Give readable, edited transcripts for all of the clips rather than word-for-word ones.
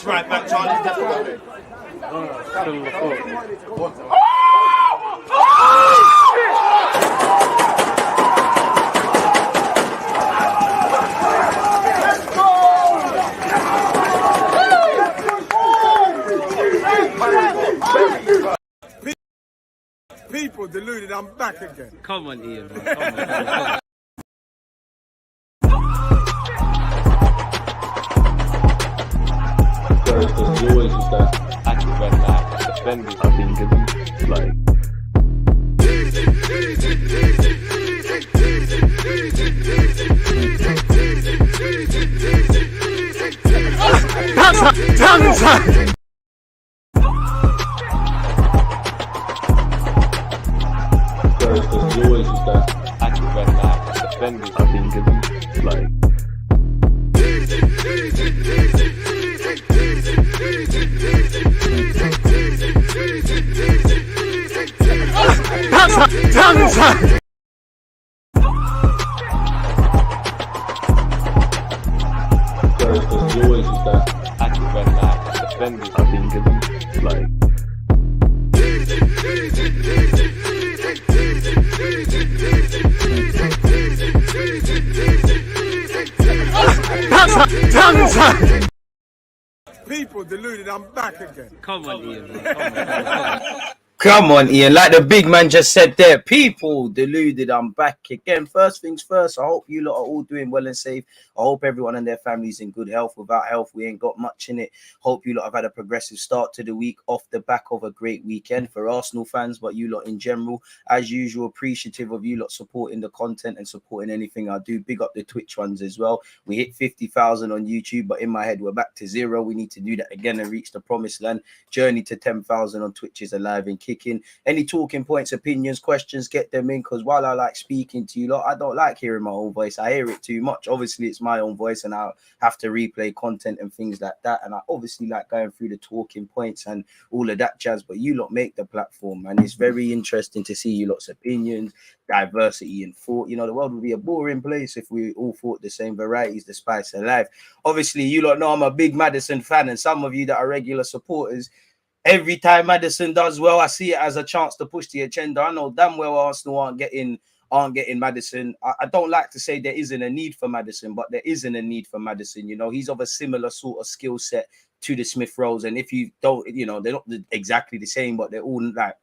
That's right back, Charlie. That's right. People deluded, I'm back again. Come on, Ian. Come on. There's always just that active red line defending. I think it's like. There's always just that active red line defending. I think it's like. There's always just that active red line defending. I think it's like. People deluded, I'm back again. Come on, Ian. Come on, Ian. Like the big man just said there, people deluded. I'm back again. First things first, I hope you lot are all doing well and safe. I hope everyone and their families in good health. Without health, we ain't got much in it. Hope you lot have had a progressive start to the week off the back of a great weekend for Arsenal fans, but you lot in general. As usual, appreciative of you lot supporting the content and supporting anything I do. Big up the Twitch ones as well. We hit 50,000 on YouTube, but in my head, we're back to 0. We need to do that again and reach the promised land. Journey to 10,000 on Twitch is alive and kicking. Any talking points, opinions, questions, get them in, because while I like speaking to you lot, I don't like hearing my own voice. I hear it too much. Obviously, it's my own voice and I'll have to replay content and things like that. And I obviously like going through the talking points and all of that jazz, but you lot make the platform, and it's very interesting to see you lot's opinions, diversity in thought. You know, the world would be a boring place if we all thought the same. Varieties, the spice of life. Obviously, you lot know I'm a big Maddison fan, and some of you that are regular supporters, every time Maddison does well, I see it as a chance to push the agenda. I know damn well Arsenal aren't getting Maddison. I don't like to say there isn't a need for Maddison, but there isn't a need for Maddison. You know, he's of a similar sort of skill set to the Smith Rowes, and if you don't, you know, they're not exactly the same, but they're all like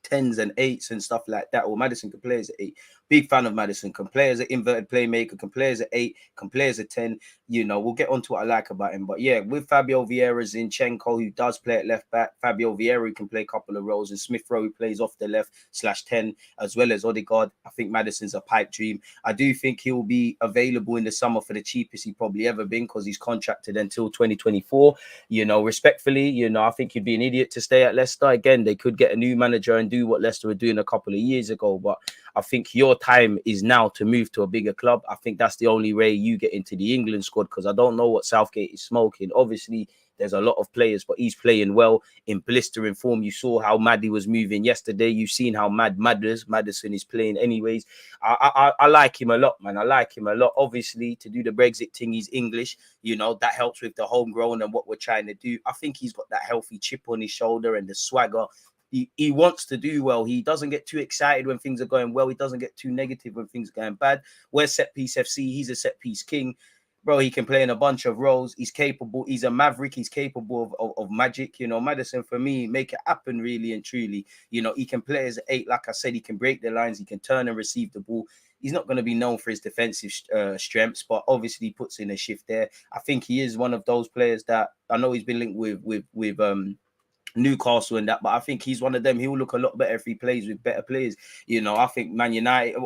10s and 8s and stuff like that. Or Maddison can play as an 8. Big fan of Maddison. Can play as an inverted playmaker, can play as an 8, can play as a 10. You know, we'll get on to what I like about him. But yeah, with Fabio Vieira, Zinchenko, who does play at left back, Fabio Vieira, who can play a couple of roles, and Smith Rowe, who plays off the left /10, as well as Odegaard. I think Maddison's a pipe dream. I do think he'll be available in the summer for the cheapest he probably ever been, because he's contracted until 2024. You know, respectfully, you know, I think you'd be an idiot to stay at Leicester. Again, they could get a new manager and do what Leicester were doing a couple of years ago, but I think your time is now to move to a bigger club. I think that's the only way you get into the England squad, because I don't know what Southgate is smoking. Obviously, there's a lot of players, but he's playing well in blistering form. You saw how Maddie was moving yesterday. You've seen how Maddison is playing anyways. I like him a lot, man. I like him a lot. Obviously, to do the Brexit thing, he's English. You know, that helps with the homegrown and what we're trying to do. I think he's got that healthy chip on his shoulder and the swagger. He wants to do well. He doesn't get too excited when things are going well. He doesn't get too negative when things are going bad. We're Set Piece FC. He's a set piece king. Bro, he can play in a bunch of roles. He's capable. He's a maverick. He's capable of magic. You know, Maddison, for me, make it happen really and truly. You know, he can play as an 8. Like I said, he can break the lines. He can turn and receive the ball. He's not going to be known for his defensive strengths, but obviously he puts in a shift there. I think he is one of those players that I know he's been linked with Newcastle and that, but I think he's one of them. He'll look a lot better if he plays with better players. You know, I think Man United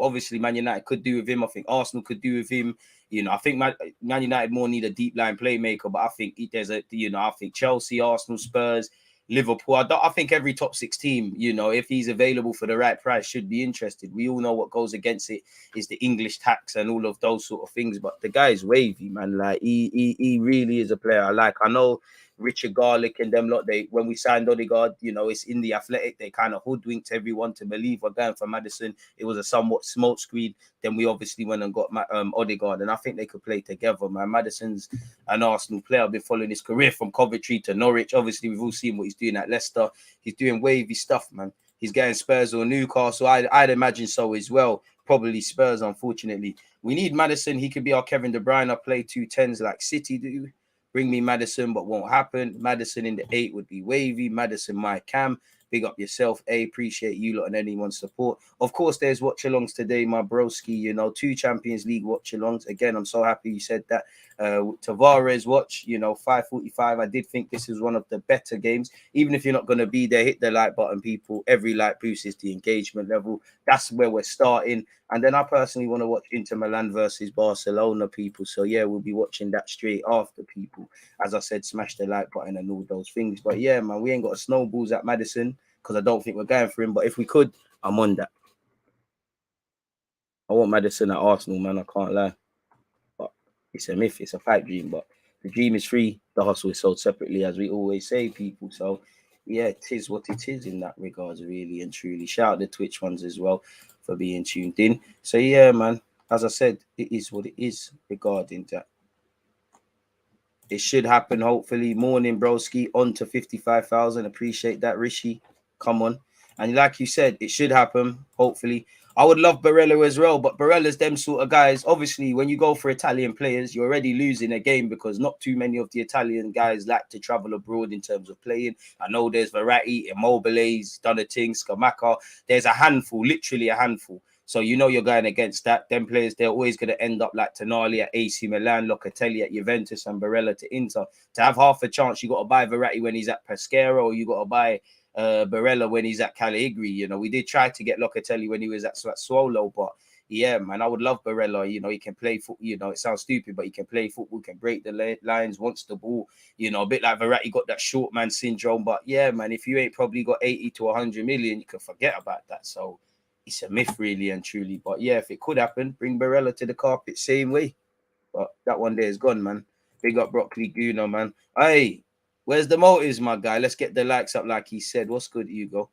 could do with him. I think Arsenal could do with him. You know, I think Man United more need a deep line playmaker, but I think there's a, you know, I think Chelsea, Arsenal, Spurs, Liverpool. I think every top 6 team, you know, if he's available for the right price, should be interested. We all know what goes against it is the English tax and all of those sort of things. But the guy's wavy, man. Like he really is a player I like. I know Richard Garlick and them lot, when we signed Odegaard, you know, it's in the Athletic, they kind of hoodwinked everyone to believe we're going for Maddison. It was a somewhat smoke screen. Then we obviously went and got Odegaard, and I think they could play together, man. Maddison's an Arsenal player. I've been following his career from Coventry to Norwich. Obviously, we've all seen what he's doing at Leicester. He's doing wavy stuff, man. He's getting Spurs or Newcastle. I'd imagine so as well. Probably Spurs, unfortunately. We need Maddison. He could be our Kevin De Bruyne. I play 2 10s like City do. Bring me Maddison, but won't happen. Maddison in the 8 would be wavy. Maddison, my cam. Big up yourself, Appreciate you lot and anyone's support. Of course, there's watch-alongs today, my broski. You know, 2 Champions League watch-alongs. Again, I'm so happy you said that. Tavares watch, you know, 5:45. I did think this is one of the better games. Even if you're not going to be there, hit the like button, people. Every like boosts the engagement level. That's where we're starting. And then I personally want to watch Inter Milan versus Barcelona, people. So, yeah, we'll be watching that straight after, people. As I said, smash the like button and all those things. But, yeah, man, we ain't got a snowballs at Maddison because I don't think we're going for him. But if we could, I'm on that. I want Maddison at Arsenal, man. I can't lie. But it's a myth. It's a pipe dream. But the dream is free. The hustle is sold separately, as we always say, people. So, yeah, it is what it is in that regards, really and truly. Shout out the Twitch ones as well for being tuned in. So, yeah, man, as I said, it is what it is regarding that. It should happen, hopefully. Morning, broski, on to 55,000. Appreciate that, Rishi. Come on. And like you said, it should happen, hopefully. I would love Barella as well, but Barella's them sort of guys. Obviously, when you go for Italian players, you're already losing a game because not too many of the Italian guys like to travel abroad in terms of playing. I know there's Verratti, Immobile's done a thing, Scamacca. There's a handful, literally a handful. So you know you're going against that. Them players, they're always going to end up like Tonali at AC Milan, Locatelli at Juventus, and Barella to Inter. To have half a chance, you got to buy Verratti when he's at Pescara, or you got to buy Barella when he's at Caligari. You know, we did try to get Locatelli when he was at Swallow, but yeah, man, I would love Barella. You know, he can play football. You know, it sounds stupid, but he can play football, can break the lines, wants the ball. You know, a bit like Verratti got that short man syndrome. But yeah, man, if you ain't probably got 80 to 100 million, you can forget about that. So it's a myth, really and truly. But yeah, if it could happen, bring Barella to the carpet, same way. But that one there is gone, man. Big up Broccoli Gooner, man. Hey, where's the motives, my guy? Let's get the likes up, like he said. What's good, Hugo?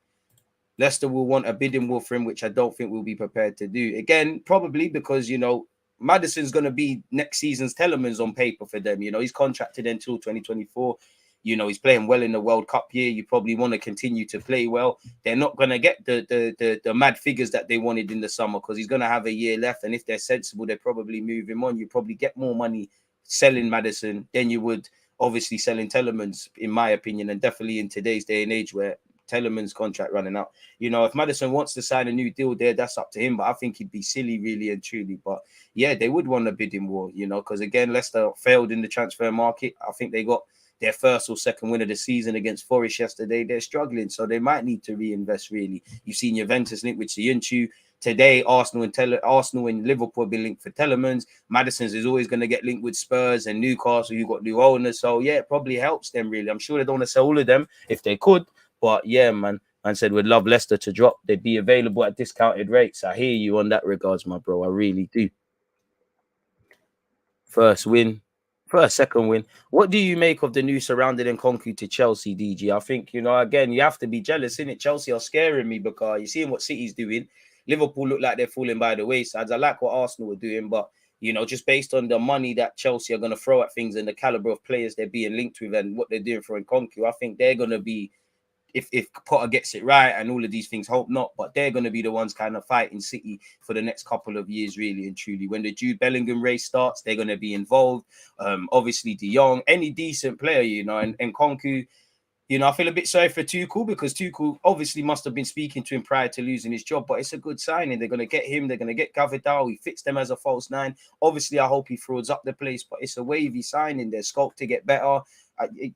Leicester will want a bidding war for him, which I don't think we'll be prepared to do. Again, probably because, you know, Maddison's going to be next season's Telemans on paper for them. You know, he's contracted until 2024. You know, he's playing well in the World Cup year. You probably want to continue to play well. They're not going to get the mad figures that they wanted in the summer because he's going to have a year left. And if they're sensible, they probably move him on. You probably get more money selling Maddison than you would obviously selling Telemans, in my opinion, and definitely in today's day and age where Telemans' contract running out. You know, if Maddison wants to sign a new deal there, that's up to him. But I think he'd be silly, really and truly. But yeah, they would want a bidding war, you know, because again, Leicester failed in the transfer market. I think they got their first or second win of the season against Forest yesterday. They're struggling, so they might need to reinvest, really. You've seen Juventus linked with Soyuncu. Today, Arsenal and Liverpool have been linked for Telemans. Maddison's is always going to get linked with Spurs and Newcastle. You've got new owners. So, yeah, it probably helps them, really. I'm sure they don't want to sell all of them if they could. But, yeah, man said we'd love Leicester to drop. They'd be available at discounted rates. I hear you on that regards, my bro. I really do. First win. First, second win. What do you make of the new surrounded and Nkunku to Chelsea, DG? I think, you know, again, you have to be jealous, innit? Chelsea are scaring me because you're seeing what City's doing. Liverpool look like they're falling by the wayside. I like what Arsenal are doing, but, you know, just based on the money that Chelsea are going to throw at things and the caliber of players they're being linked with and what they're doing for Nkunku, I think they're going to be, if Potter gets it right and all of these things, hope not, but they're going to be the ones kind of fighting City for the next couple of years, really and truly. When the Jude Bellingham race starts, they're going to be involved. Obviously, De Jong, any decent player, you know, and Nkunku, you know, I feel a bit sorry for Tuchel because Tuchel obviously must have been speaking to him prior to losing his job, but it's a good signing. They're going to get him. They're going to get Gavidal. He fits them as a false nine. Obviously, I hope he throws up the place, but it's a wavy signing. Their scope to get better.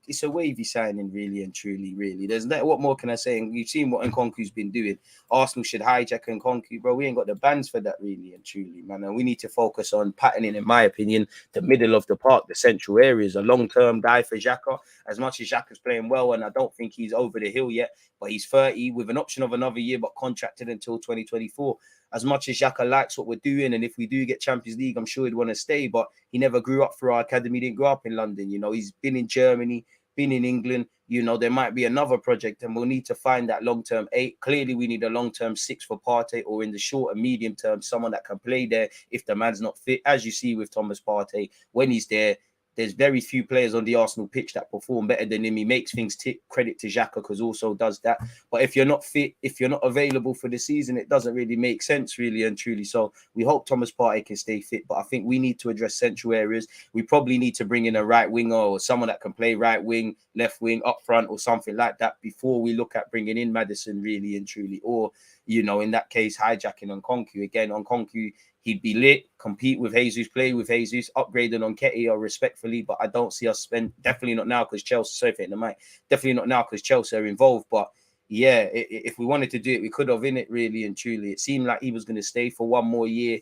It's a wavy signing, really and truly, really. There's that. What more can I say? And you've seen what Nkunku's been doing. Arsenal should hijack Nkunku, bro. We ain't got the bands for that, really and truly, man. And we need to focus on patterning, in my opinion, the middle of the park, the central areas. A long-term guy for Xhaka. As much as Xhaka's playing well, and I don't think he's over the hill yet, but he's 30 with an option of another year, but contracted until 2024. As much as Xhaka likes what we're doing, and if we do get Champions League, I'm sure he'd want to stay, but he never grew up through our academy, didn't grow up in London. You know, he's been in Germany, been in England. You know, there might be another project and we'll need to find that long-term 8. Clearly, we need a long-term 6 for Partey, or in the short and medium term, someone that can play there if the man's not fit. As you see with Thomas Partey, when he's there, there's very few players on the Arsenal pitch that perform better than him. He makes things tick. Credit to Xhaka, because also does that. But if you're not fit, if you're not available for the season, it doesn't really make sense, really and truly. So we hope Thomas Partey can stay fit. But I think we need to address central areas. We probably need to bring in a right winger or someone that can play right wing, left wing, up front, or something like that before we look at bringing in Maddison, really and truly. Or, you know, in that case, hijacking on Nkunku. Again, on Nkunku, he'd be lit, compete with Jesus, play with Jesus, upgrading on Nketiah respectfully, but I don't see us spend, definitely not now because Chelsea, sorry for hitting the mic, definitely not now because Chelsea are involved. But yeah, if we wanted to do it, we could have, in it, really and truly. It seemed like he was going to stay for one more year,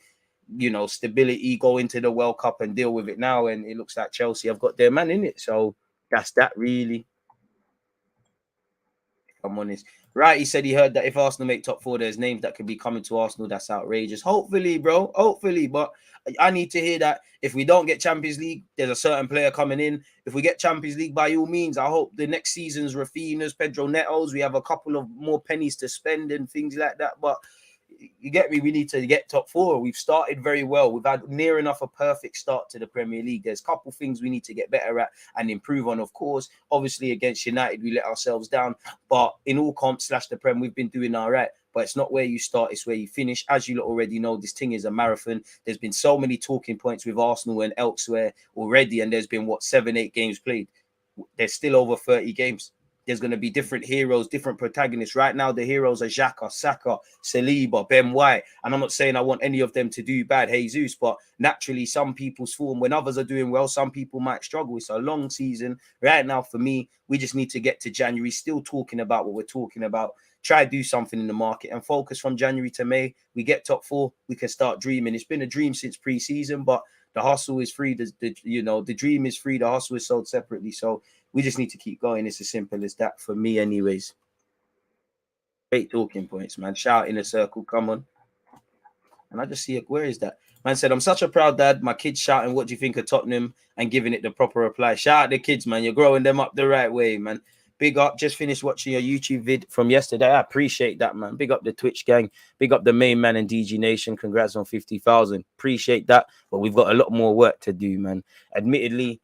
you know, stability, go into the World Cup and deal with it now. And it looks like Chelsea have got their man in it. So that's that, really. If I'm honest. Right, he said he heard that if Arsenal make top 4, there's names that could be coming to Arsenal. That's outrageous. Hopefully, bro. Hopefully. But I need to hear that if we don't get Champions League, there's a certain player coming in. If we get Champions League, by all means, I hope the next season's Rafinha's, Pedro Neto's, we have a couple of more pennies to spend and things like that. But you get me, we need to get top 4. We've started very well. We've had near enough a perfect start to the Premier League. There's a couple things we need to get better at and improve on, of course. Obviously, against United, we let ourselves down. But in all comps / the Prem, we've been doing all right. But it's not where you start, it's where you finish. As you already know, this thing is a marathon. There's been so many talking points with Arsenal and elsewhere already, and there's been, 7-8 games played. There's still over 30 games. There's going to be different heroes, different protagonists. Right now, the heroes are Xhaka, Saka, Saliba, Ben White. And I'm not saying I want any of them to do bad, Jesus, but naturally, some people's form, when others are doing well, some people might struggle. It's a long season. Right now, for me, we just need to get to January, still talking about what we're talking about. Try to do something in the market and focus from January to May. We get top 4, we can start dreaming. It's been a dream since pre-season, but the hustle is free. The dream is free. The hustle is sold separately. So we just need to keep going. It's as simple as that for me anyways. Great talking points, man. Shout in a circle. Come on. And I just see it. Where is that? Man said, I'm such a proud dad. My kids shouting, what do you think of Tottenham? And giving it the proper reply. Shout out the kids, man. You're growing them up the right way, man. Big up. Just finished watching your YouTube vid from yesterday. I appreciate that, man. Big up the Twitch gang. Big up the main man and DG Nation. Congrats on 50,000. Appreciate that. But we've got a lot more work to do, man. Admittedly,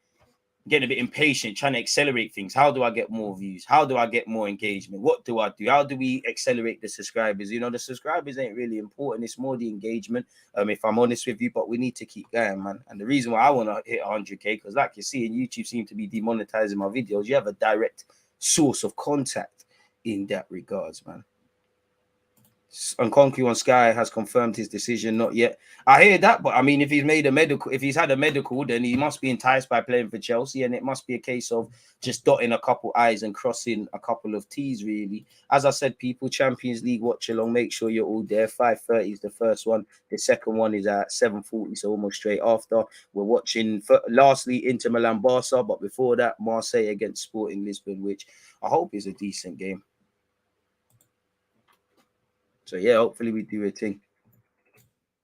getting a bit impatient, trying to accelerate things. How do I get more views? How do I get more engagement? What do I do? How do we accelerate the subscribers? You know, the subscribers ain't really important. It's more the engagement, if I'm honest with you. But we need to keep going, man. And the reason why I want to hit 100K, because like you see, YouTube seem to be demonetizing my videos. You have a direct source of contact in that regards, man. Nkunku on Sky has confirmed his decision. Not yet. I hear that, but I mean, if he's had a medical, then he must be enticed by playing for Chelsea, and it must be a case of just dotting a couple I's and crossing a couple of T's, really. As I said, people, Champions League watch along. Make sure you're all there. 5:30 is the first one. The second one is at 7:40, so almost straight after. We're watching, lastly, Inter Milan Barca, but before that, Marseille against Sporting Lisbon, which I hope is a decent game. So, yeah, hopefully we do a thing.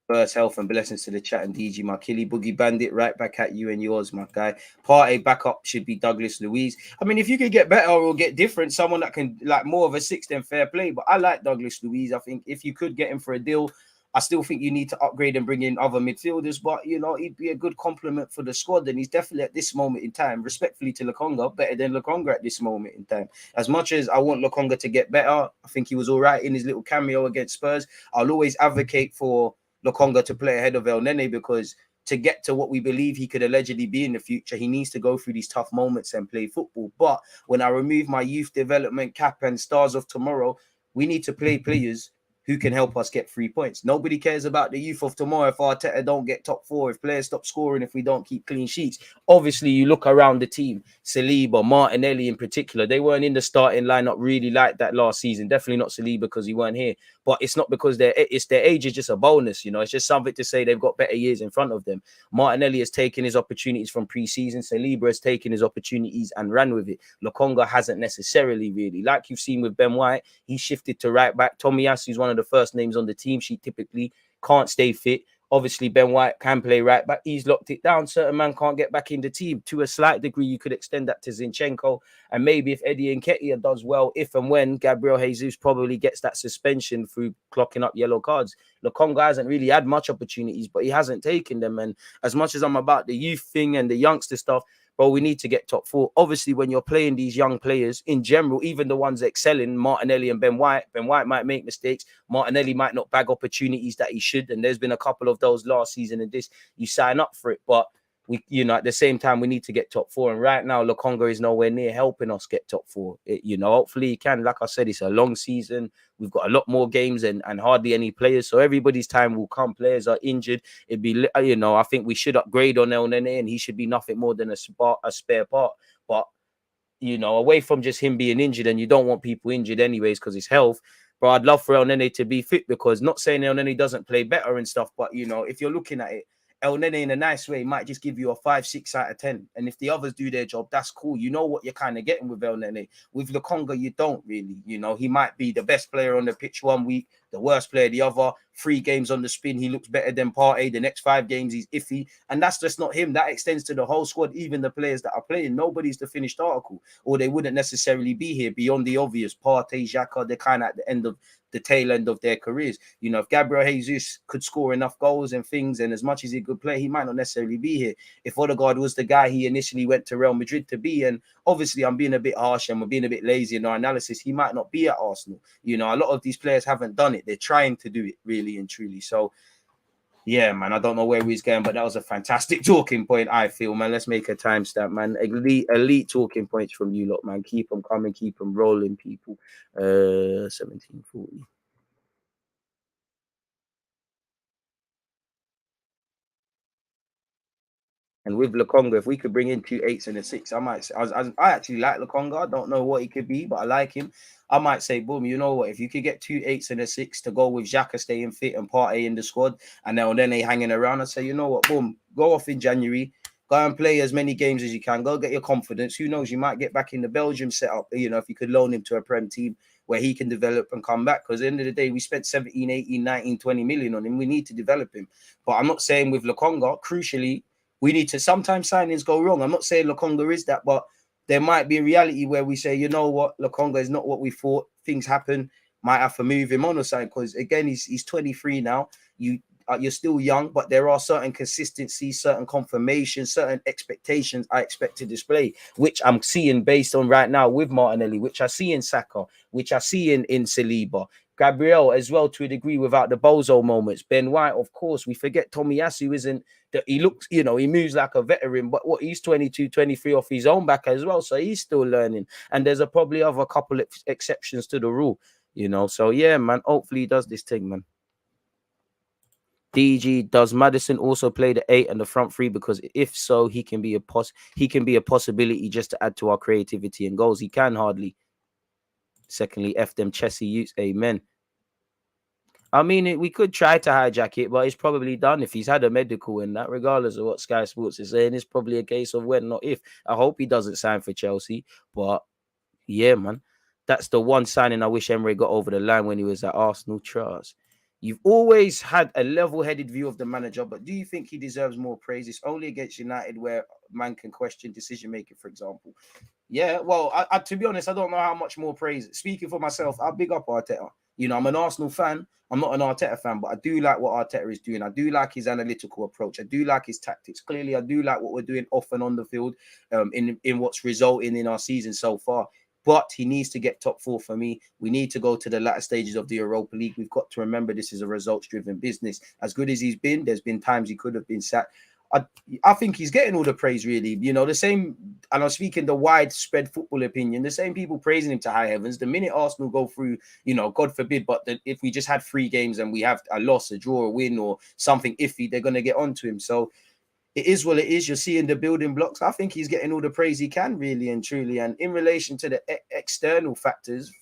First, health and blessings to the chat and DG, my killie boogie bandit, right back at you and yours, my guy. Partey backup should be Douglas Luiz. I mean, if you could get better or get different, someone that can, like, more of a 6 than fair play. But I like Douglas Luiz. I think if you could get him for a deal, I still think you need to upgrade and bring in other midfielders. But, you know, he'd be a good compliment for the squad. And he's definitely at this moment in time, respectfully to LOKONGA, better than LOKONGA at this moment in time. As much as I want LOKONGA to get better, I think he was all right in his little cameo against Spurs. I'll always advocate for LOKONGA to play ahead of El Nene, because to get to what we believe he could allegedly be in the future, he needs to go through these tough moments and play football. But when I remove my youth development cap and stars of tomorrow, we need to play players who can help us get 3 points. Nobody cares about the youth of tomorrow if ARTETA don't get top 4, if players stop scoring, if we don't keep clean sheets. Obviously, you look around the team, Saliba, Martinelli in particular, they weren't in the starting lineup really like that last season. Definitely not Saliba because he weren't here. But it's not because their age is just a bonus, you know. It's just something to say they've got better years in front of them. Martinelli has taken his opportunities from pre-season. Saliba has taken his opportunities and ran with it. LOKONGA hasn't necessarily really. Like you've seen with Ben White, he shifted to right back. Tomiyasu is one of the first names on the team sheet, typically can't stay fit. Obviously, Ben White can play right back. He's locked it down. Certain man can't get back in the team. To a slight degree, you could extend that to Zinchenko. And maybe if Eddie Nketiah does well, if and when Gabriel Jesus probably gets that suspension through clocking up yellow cards. LOKONGA hasn't really had much opportunities, but he hasn't taken them. And as much as I'm about the youth thing and the youngster stuff, but we need to get top 4. Obviously, when you're playing these young players in general, even the ones excelling, Martinelli and Ben White might make mistakes. Martinelli might not bag opportunities that he should. And there's been a couple of those last season and this, you sign up for it. But we, you know, at the same time, we need to get top 4. And right now, LOKONGA is nowhere near helping us get top 4. You know, hopefully he can. Like I said, it's a long season. We've got a lot more games and hardly any players. So everybody's time will come. Players are injured. It'd be, you know, I think we should upgrade on El Nene and he should be nothing more than a spare part. But, you know, away from just him being injured, and you don't want people injured anyways because it's health. But I'd love for El Nene to be fit, because not saying El Nene doesn't play better and stuff, but, you know, if you're looking at it, El Nene in a nice way might just give you a 5, 6 out of 10. And if the others do their job, that's cool. You know what you're kind of getting with El Nene. With LOKONGA, you don't really. You know, he might be the best player on the pitch one week, the worst player the other. 3 games on the spin, he looks better than Partey. The next 5 games, he's iffy. And that's just not him. That extends to the whole squad, even the players that are playing. Nobody's the finished article, or they wouldn't necessarily be here beyond the obvious. Partey, Xhaka, they're kind of at the end of the tail end of their careers. You know, if Gabriel Jesus could score enough goals and things, and as much as he could play, he might not necessarily be here. If Odegaard was the guy he initially went to Real Madrid to be, and obviously I'm being a bit harsh and we're being a bit lazy in our analysis, he might not be at Arsenal. You know, a lot of these players haven't done it. They're trying to do it really and truly. So, yeah, man, I don't know where he's going, but that was a fantastic talking point, I feel, man. Let's make a timestamp, man. Elite talking points from you lot, man. Keep them coming, keep them rolling, people. 1740. And with LOKONGA, if we could bring in 2 8s and a 6, I actually like LOKONGA. I don't know what he could be, but I like him. I might say, boom, you know what? If you could get 2 8s and a 6 to go with Xhaka staying fit and Partey in the squad, and then they hanging around, I'd say, you know what? Boom, go off in January. Go and play as many games as you can. Go get your confidence. Who knows? You might get back in the Belgium setup, you know, if you could loan him to a Prem team where he can develop and come back. Because at the end of the day, we spent 17, 18, 19, 20 million on him. We need to develop him. But I'm not saying with LOKONGA, crucially, we need to, sometimes signings go wrong. I'm not saying LOKONGA is that, but there might be a reality where we say, you know what, LOKONGA is not what we thought. Things happen. Might have to move him on or something. Because again, he's 23 now. You're still young, but there are certain consistencies, certain confirmations, certain expectations I expect to display, which I'm seeing based on right now with Martinelli, which I see in Saka, which I see in Saliba. Gabriel as well, to a degree, without the bozo moments. Ben White, of course. We forget Tomiyasu isn't that. He looks, you know, he moves like a veteran, but what, he's 22, 23 off his own back as well. So he's still learning. And there's probably other couple of exceptions to the rule, you know. So yeah, man, hopefully he does this thing, man. DG, does Maddison also play the 8 and the front 3? Because if so, he can be a possibility just to add to our creativity and goals. He can hardly. Secondly, F them Chelsea youths. Amen. I mean, we could try to hijack it, but it's probably done if he's had a medical in that, regardless of what Sky Sports is saying. It's probably a case of when, not if. I hope he doesn't sign for Chelsea. But yeah, man, that's the one signing I wish Emery got over the line when he was at Arsenal. Trust. You've always had a level-headed view of the manager, but do you think he deserves more praise? It's only against United where man can question decision-making, for example. Yeah, well, to be honest, I don't know how much more praise. Speaking for myself, I big up Arteta. You know, I'm an Arsenal fan. I'm not an Arteta fan, but I do like what Arteta is doing. I do like his analytical approach. I do like his tactics. Clearly, I do like what we're doing off and on the field in what's resulting in our season so far. But he needs to get top 4 for me. We need to go to the latter stages of the Europa League. We've got to remember this is a results-driven business. As good as he's been, there's been times he could have been sacked. I think he's getting all the praise, really. You know, the same, and I'm speaking the widespread football opinion, the same people praising him to high heavens. The minute Arsenal go through, you know, God forbid, but if we just had 3 games and we have a loss, a draw, a win, or something iffy, they're going to get onto him. So it is what it is. You're seeing the building blocks. I think he's getting all the praise he can, really and truly. And in relation to the external factors,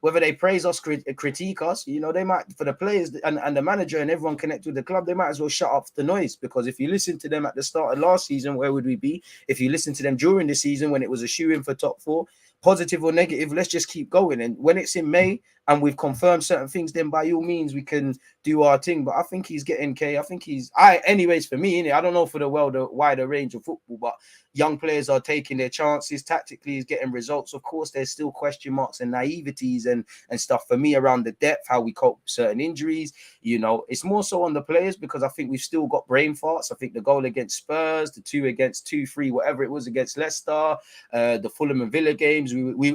whether they praise us, critique us, you know, they might, for the players and the manager and everyone connected with the club, they might as well shut up the noise. Because if you listen to them at the start of last season, where would we be? If you listen to them during the season when it was a shoe-in for top 4, positive or negative, let's just keep going. And when it's in May and we've confirmed certain things, then by all means we can do our thing. But I think he's getting anyways, for me, innit? I don't know for the wider range of football, but young players are taking their chances. Tactically, he's getting results. Of course, there's still question marks and naiveties and stuff for me around the depth, how we cope with certain injuries. It's more so on the players, because I think we've still got brain farts. I think the goal against Spurs, the 2-3, whatever it was against Leicester, the Fulham and Villa games,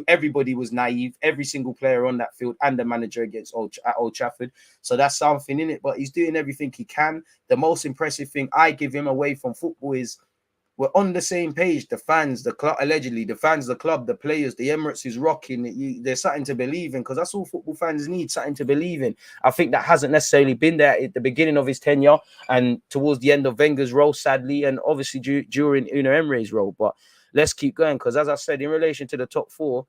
everybody was naive. Every single player on that field and the manager at Old Trafford. So that's something in it. But he's doing everything he can. The most impressive thing I give him away from football is we're on the same page. The fans, the club, allegedly, the fans, the club, the players, the Emirates is rocking. There's something to believe in, because that's all football fans need, something to believe in. I think that hasn't necessarily been there at the beginning of his tenure and towards the end of Wenger's role, sadly, and obviously during Unai Emery's role. But let's keep going, because as I said, in relation to the top four,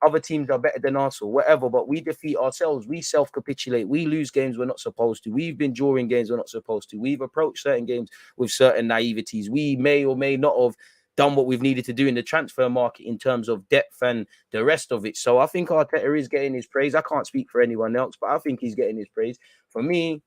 other teams are better than us or whatever, but we defeat ourselves. We self-capitulate. We lose games we're not supposed to. We've been drawing games we're not supposed to. We've approached certain games with certain naiveties. We may or may not have done what we've needed to do in the transfer market in terms of depth and the rest of it. So I think Arteta is getting his praise. I can't speak for anyone else, but I think he's getting his praise. For me,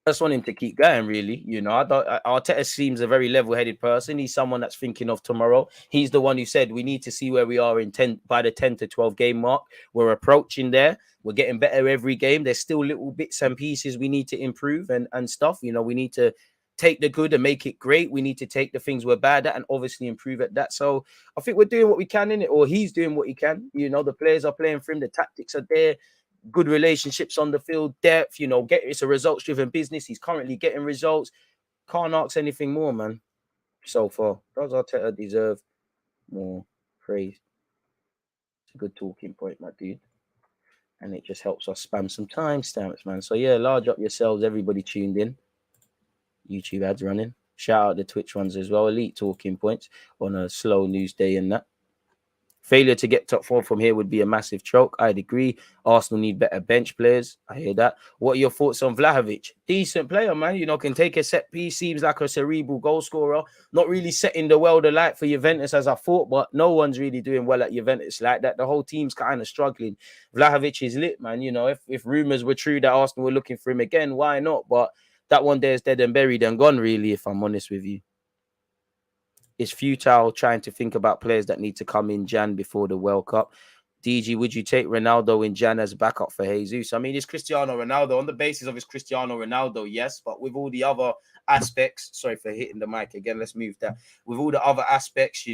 I just want him to keep going, really. Arteta seems a very level-headed person. He's someone that's thinking of tomorrow. He's the one who said we need to see where we are by the 10 to 12 game mark. We're approaching there. We're getting better every game. There's still little bits and pieces we need to improve and stuff. We need to take the good and make it great. We need to take the things we're bad at and obviously improve at that. So I think we're doing what we can in it, or he's doing what he can. The players are playing for him. The tactics are there. Good relationships on the field, depth, it's a results-driven business. He's currently getting results. Can't ask anything more, man. So far, does Arteta deserve more praise? It's a good talking point, my dude. And it just helps us spam some timestamps, man. So yeah, large up yourselves, everybody tuned in. YouTube ads running. Shout out the Twitch ones as well. Elite talking points on a slow news day and that. Failure to get top four from here would be a massive choke. I'd agree. Arsenal need better bench players. I hear that. What are your thoughts on Vlahovic? Decent player, man. Can take a set piece. Seems like a cerebral goal scorer. Not really setting the world alight for Juventus as I thought, but no one's really doing well at Juventus like that. The whole team's kind of struggling. Vlahovic is lit, man. If rumours were true that Arsenal were looking for him again, why not? But that one there is dead and buried and gone, really, if I'm honest with you. It's futile trying to think about players that need to come in Jan before the World Cup. DG, would you take Ronaldo in Jan as backup for Jesus? I mean, it's Cristiano Ronaldo. On the basis of his Cristiano Ronaldo, yes. But with all the other aspects, sorry for hitting the mic again, let's move that. With all the other aspects,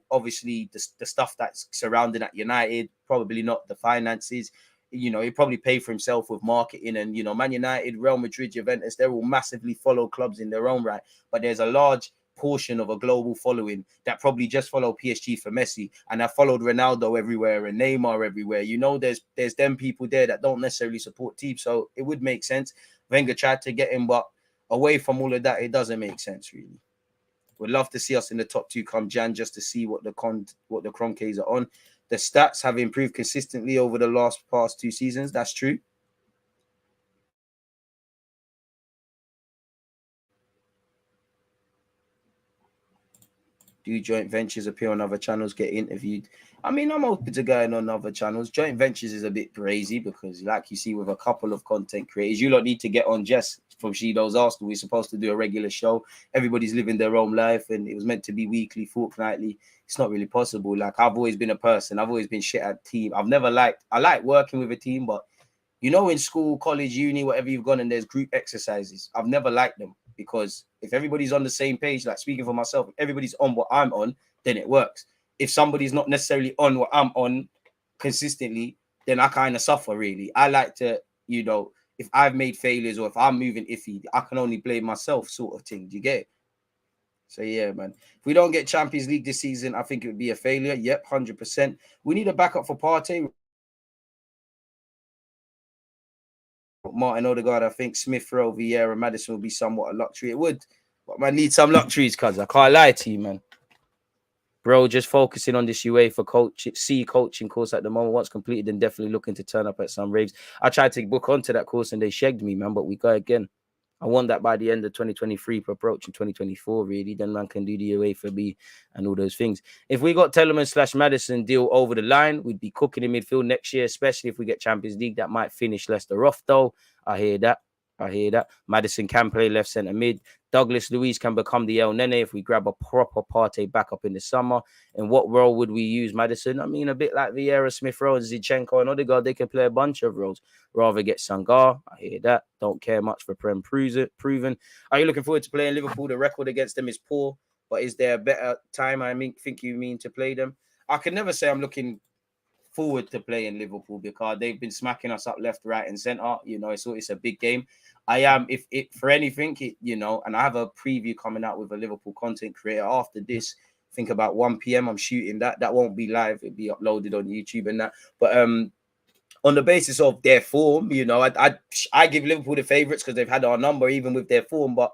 obviously the stuff that's surrounding at United, probably not the finances. He probably paid for himself with marketing and, Man United, Real Madrid, Juventus, they're all massively follow clubs in their own right. But there's a large portion of a global following that probably just follow PSG for Messi and have followed Ronaldo everywhere and Neymar everywhere. There's them people there that don't necessarily support teams, so it would make sense. Wenger tried to get him, but away from all of that, it doesn't make sense really. Would love to see us in the top two come Jan just to see what the Kroenkes are on. The stats have improved consistently over the past 2 seasons. That's true. Do joint ventures appear on other channels, get interviewed? I mean, I'm open to going on other channels. Joint ventures is a bit crazy because, like you see with a couple of content creators, you lot need to get on. Jess from Shido's Arsenal, we're supposed to do a regular show. Everybody's living their own life and it was meant to be weekly, fortnightly. It's not really possible. Like, I've always been a person. I've always been shit at team. I like working with a team, but in school, college, uni, whatever you've gone and there's group exercises, I've never liked them. Because if everybody's on the same page, like speaking for myself, if everybody's on what I'm on, then it works. If somebody's not necessarily on what I'm on consistently, then I kind of suffer, really. I like to, if I've made failures or if I'm moving iffy, I can only blame myself sort of thing. Do you get it? So, yeah, man. If we don't get Champions League this season, I think it would be a failure. Yep, 100%. We need a backup for Partey. Martin Odegaard, I think Smith Rowe, Vieira, Maddison will be somewhat a luxury. It would, but man, need some luxuries, cuz I can't lie to you, man. Bro, just focusing on this UEFA coaching course at the moment. Once completed, then definitely looking to turn up at some raves. I tried to book onto that course and they shagged me, man, but we go again. I want that by the end of 2023 for approaching 2024, really. Then man can do the UEFA B and all those things. If we got Telemans / Maddison deal over the line, we'd be cooking in midfield next year, especially if we get Champions League. That might finish Leicester off, though. I hear that. Maddison can play left centre mid. Douglas Luiz can become the El Nene if we grab a proper Partey backup in the summer. And what role would we use Maddison? I mean, a bit like Vieira, Smith Rowe, and Zinchenko and Odegaard, they can play a bunch of roles. Rather get Sangar. I hear that. Don't care much for Prem proven. Are you looking forward to playing Liverpool? The record against them is poor, but is there a better time, think you mean, to play them? I can never say I'm looking forward to playing Liverpool because they've been smacking us up left, right, and centre. You know, it's a big game. I am, if it for anything, you know, and I have a preview coming out with a Liverpool content creator after this. I think about 1 p.m. I'm shooting that. That won't be live. It'll be uploaded on YouTube and that. But on the basis of their form, you know, I give Liverpool the favourites because they've had our number even with their form. But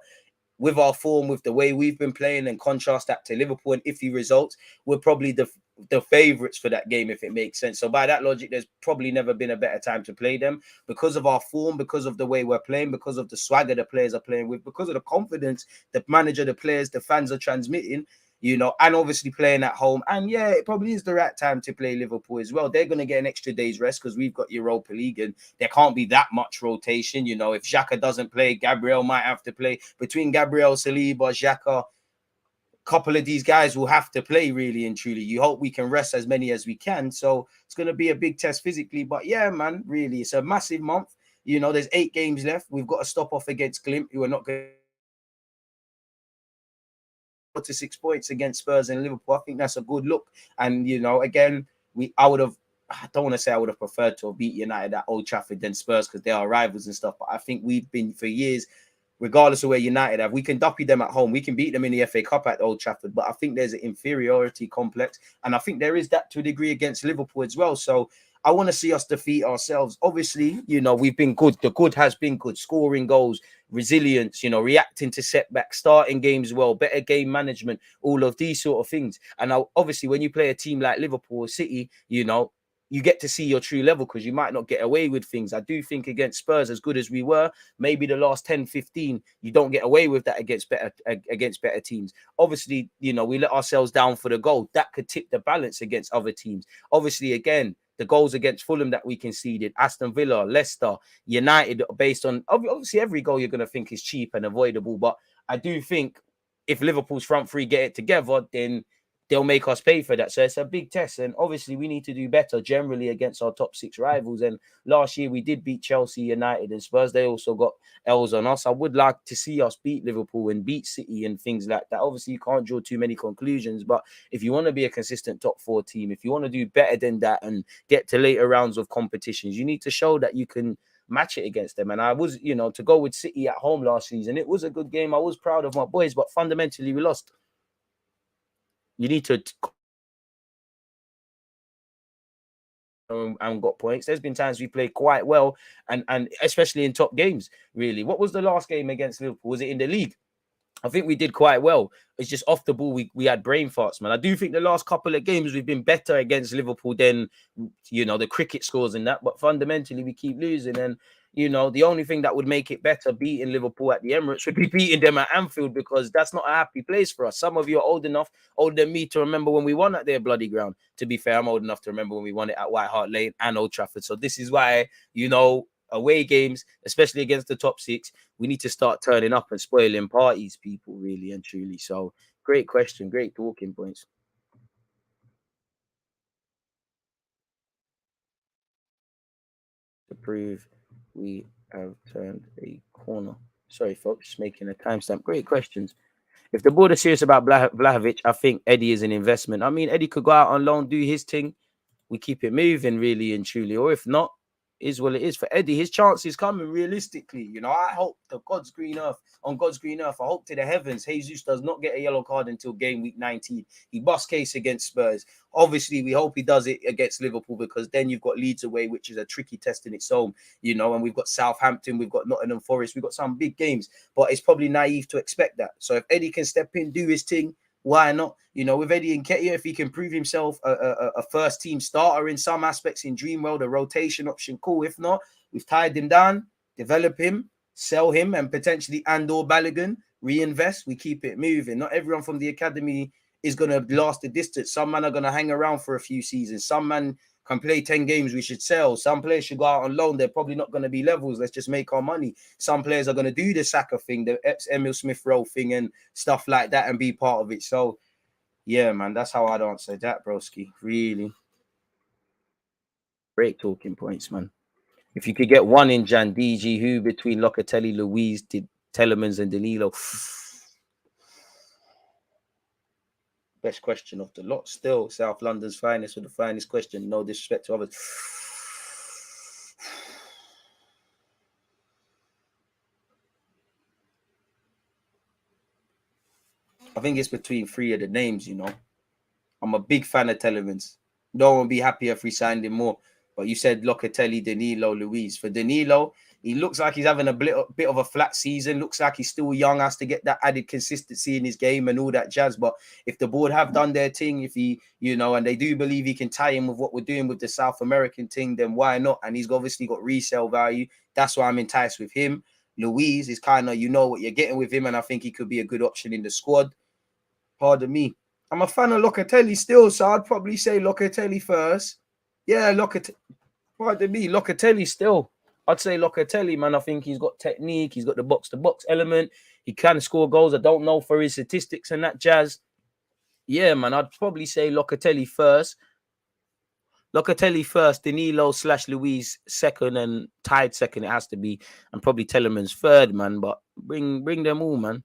with our form, with the way we've been playing, and contrast that to Liverpool and iffy results, we're probably the favourites for that game, if it makes sense. So by that logic, there's probably never been a better time to play them because of our form, because of the way we're playing, because of the swagger the players are playing with, because of the confidence the manager, the players, the fans are transmitting, you know, and obviously playing at home. And yeah, it probably is the right time to play Liverpool as well. They're going to get an extra day's rest because we've got Europa League and there can't be that much rotation. You know, if Xhaka doesn't play, Gabriel might have to play. Between Gabriel, Saliba, Xhaka, couple of these guys will have to play, really and truly. You hope we can rest as many as we can. So it's going to be a big test physically. But yeah, man, really, it's a massive month. You know, there's 8 games left. We've got to stop off against Glimt, who are not going to 6 points against Spurs and Liverpool. I think that's a good look. And, you know, again, I don't want to say I would have preferred to have beat United at Old Trafford than Spurs because they are rivals and stuff. But I think we've been for years, regardless of where United have, we can duppy them at home. We can beat them in the FA Cup at Old Trafford. But I think there's an inferiority complex. And I think there is that to a degree against Liverpool as well. So I want to see us defeat ourselves. Obviously, you know, we've been good. The good has been good. Scoring goals, resilience, you know, reacting to setbacks, starting games well, better game management, all of these sort of things. And obviously, when you play a team like Liverpool or City, you know, you get to see your true level because you might not get away with things. I do think against Spurs, as good as we were, maybe the last 10, 15, you don't get away with that against better teams. Obviously, you know, we let ourselves down for the goal. That could tip the balance against other teams. Obviously, again, the goals against Fulham that we conceded, Aston Villa, Leicester, United, based on, obviously, every goal you're going to think is cheap and avoidable. But I do think if Liverpool's front three get it together, then they'll make us pay for that. So it's a big test. And obviously, we need to do better generally against our top 6 rivals. And last year, we did beat Chelsea, United, and Spurs. They also got L's on us. I would like to see us beat Liverpool and beat City and things like that. Obviously, you can't draw too many conclusions. But if you want to be a consistent top 4 team, if you want to do better than that and get to later rounds of competitions, you need to show that you can match it against them. And I was, you know, to go with City at home last season, it was a good game. I was proud of my boys, but fundamentally, we lost. You need to and got points. There's been times we played quite well, and especially in top games, really. What was the last game against Liverpool? Was it in the league? I think we did quite well. It's just off the ball, we had brain farts, man. I do think the last couple of games we've been better against Liverpool than, you know, the cricket scores and that. But fundamentally, we keep losing. And, you know, the only thing that would make it better beating Liverpool at the Emirates would be beating them at Anfield, because that's not a happy place for us. Some of you are older than me to remember when we won at their bloody ground. To be fair, I'm old enough to remember when we won it at White Hart Lane and Old Trafford. So this is why, you know, away games, especially against the top 6, we need to start turning up and spoiling parties, people, really and truly. So great question, great talking points. To prove we have turned a corner. Sorry, folks, just making a timestamp. Great questions. If the board is serious about Vlahovic, I think Eddie is an investment. I mean, Eddie could go out on loan, do his thing. We keep it moving, really and truly. Or if not, is what it is for Eddie. His chance is coming realistically. You know, I hope on God's green earth, I hope to the heavens, Jesus does not get a yellow card until game week 19. He bust case against Spurs. Obviously, we hope he does it against Liverpool, because then you've got Leeds away, which is a tricky test in its own, you know, and we've got Southampton, we've got Nottingham Forest, we've got some big games, but it's probably naive to expect that. So if Eddie can step in, do his thing, why not? You know, with Eddie Nketiah, if he can prove himself a first team starter in some aspects in Dreamworld, a rotation option, cool. If not, we've tied him down, develop him, sell him and potentially and/or Balogun, reinvest. We keep it moving. Not everyone from the academy is going to last the distance. Some men are going to hang around for a few seasons. Some men can play 10 games, we should sell. Some players should go out on loan. They're probably not going to be levels. Let's just make our money. Some players are going to do the Saka thing, the Emil Smith Rowe thing and stuff like that and be part of it. So, yeah, man, that's how I'd answer that, broski. Really. Great talking points, man. If you could get one in Jan, DG, who between Locatelli, Luiz, Telemans and Danilo? Best question of the lot. Still, South London's finest with the finest question. No disrespect to others. I think it's between three of the names, you know. I'm a big fan of Telemans. No one would be happier if we signed him more. But you said Locatelli, Danilo, Luiz. For Danilo, he looks like he's having a bit of a flat season. Looks like he's still young, has to get that added consistency in his game and all that jazz. But if the board have done their thing, if he, you know, and they do believe he can tie in with what we're doing with the South American thing, then why not? And he's obviously got resale value. That's why I'm enticed with him. Luiz is kind of, you know what you're getting with him, and I think he could be a good option in the squad. Pardon me. I'm a fan of Locatelli still, so I'd probably say Locatelli first. Yeah, pardon me, Locatelli still. I'd say Locatelli, man. I think he's got technique. He's got the box-to-box element. He can score goals. I don't know for his statistics and that jazz. Yeah, man. I'd probably say Locatelli first. Locatelli first, Danilo / Luiz second, and tied second. It has to be, and probably Telemans third, man. But bring them all, man.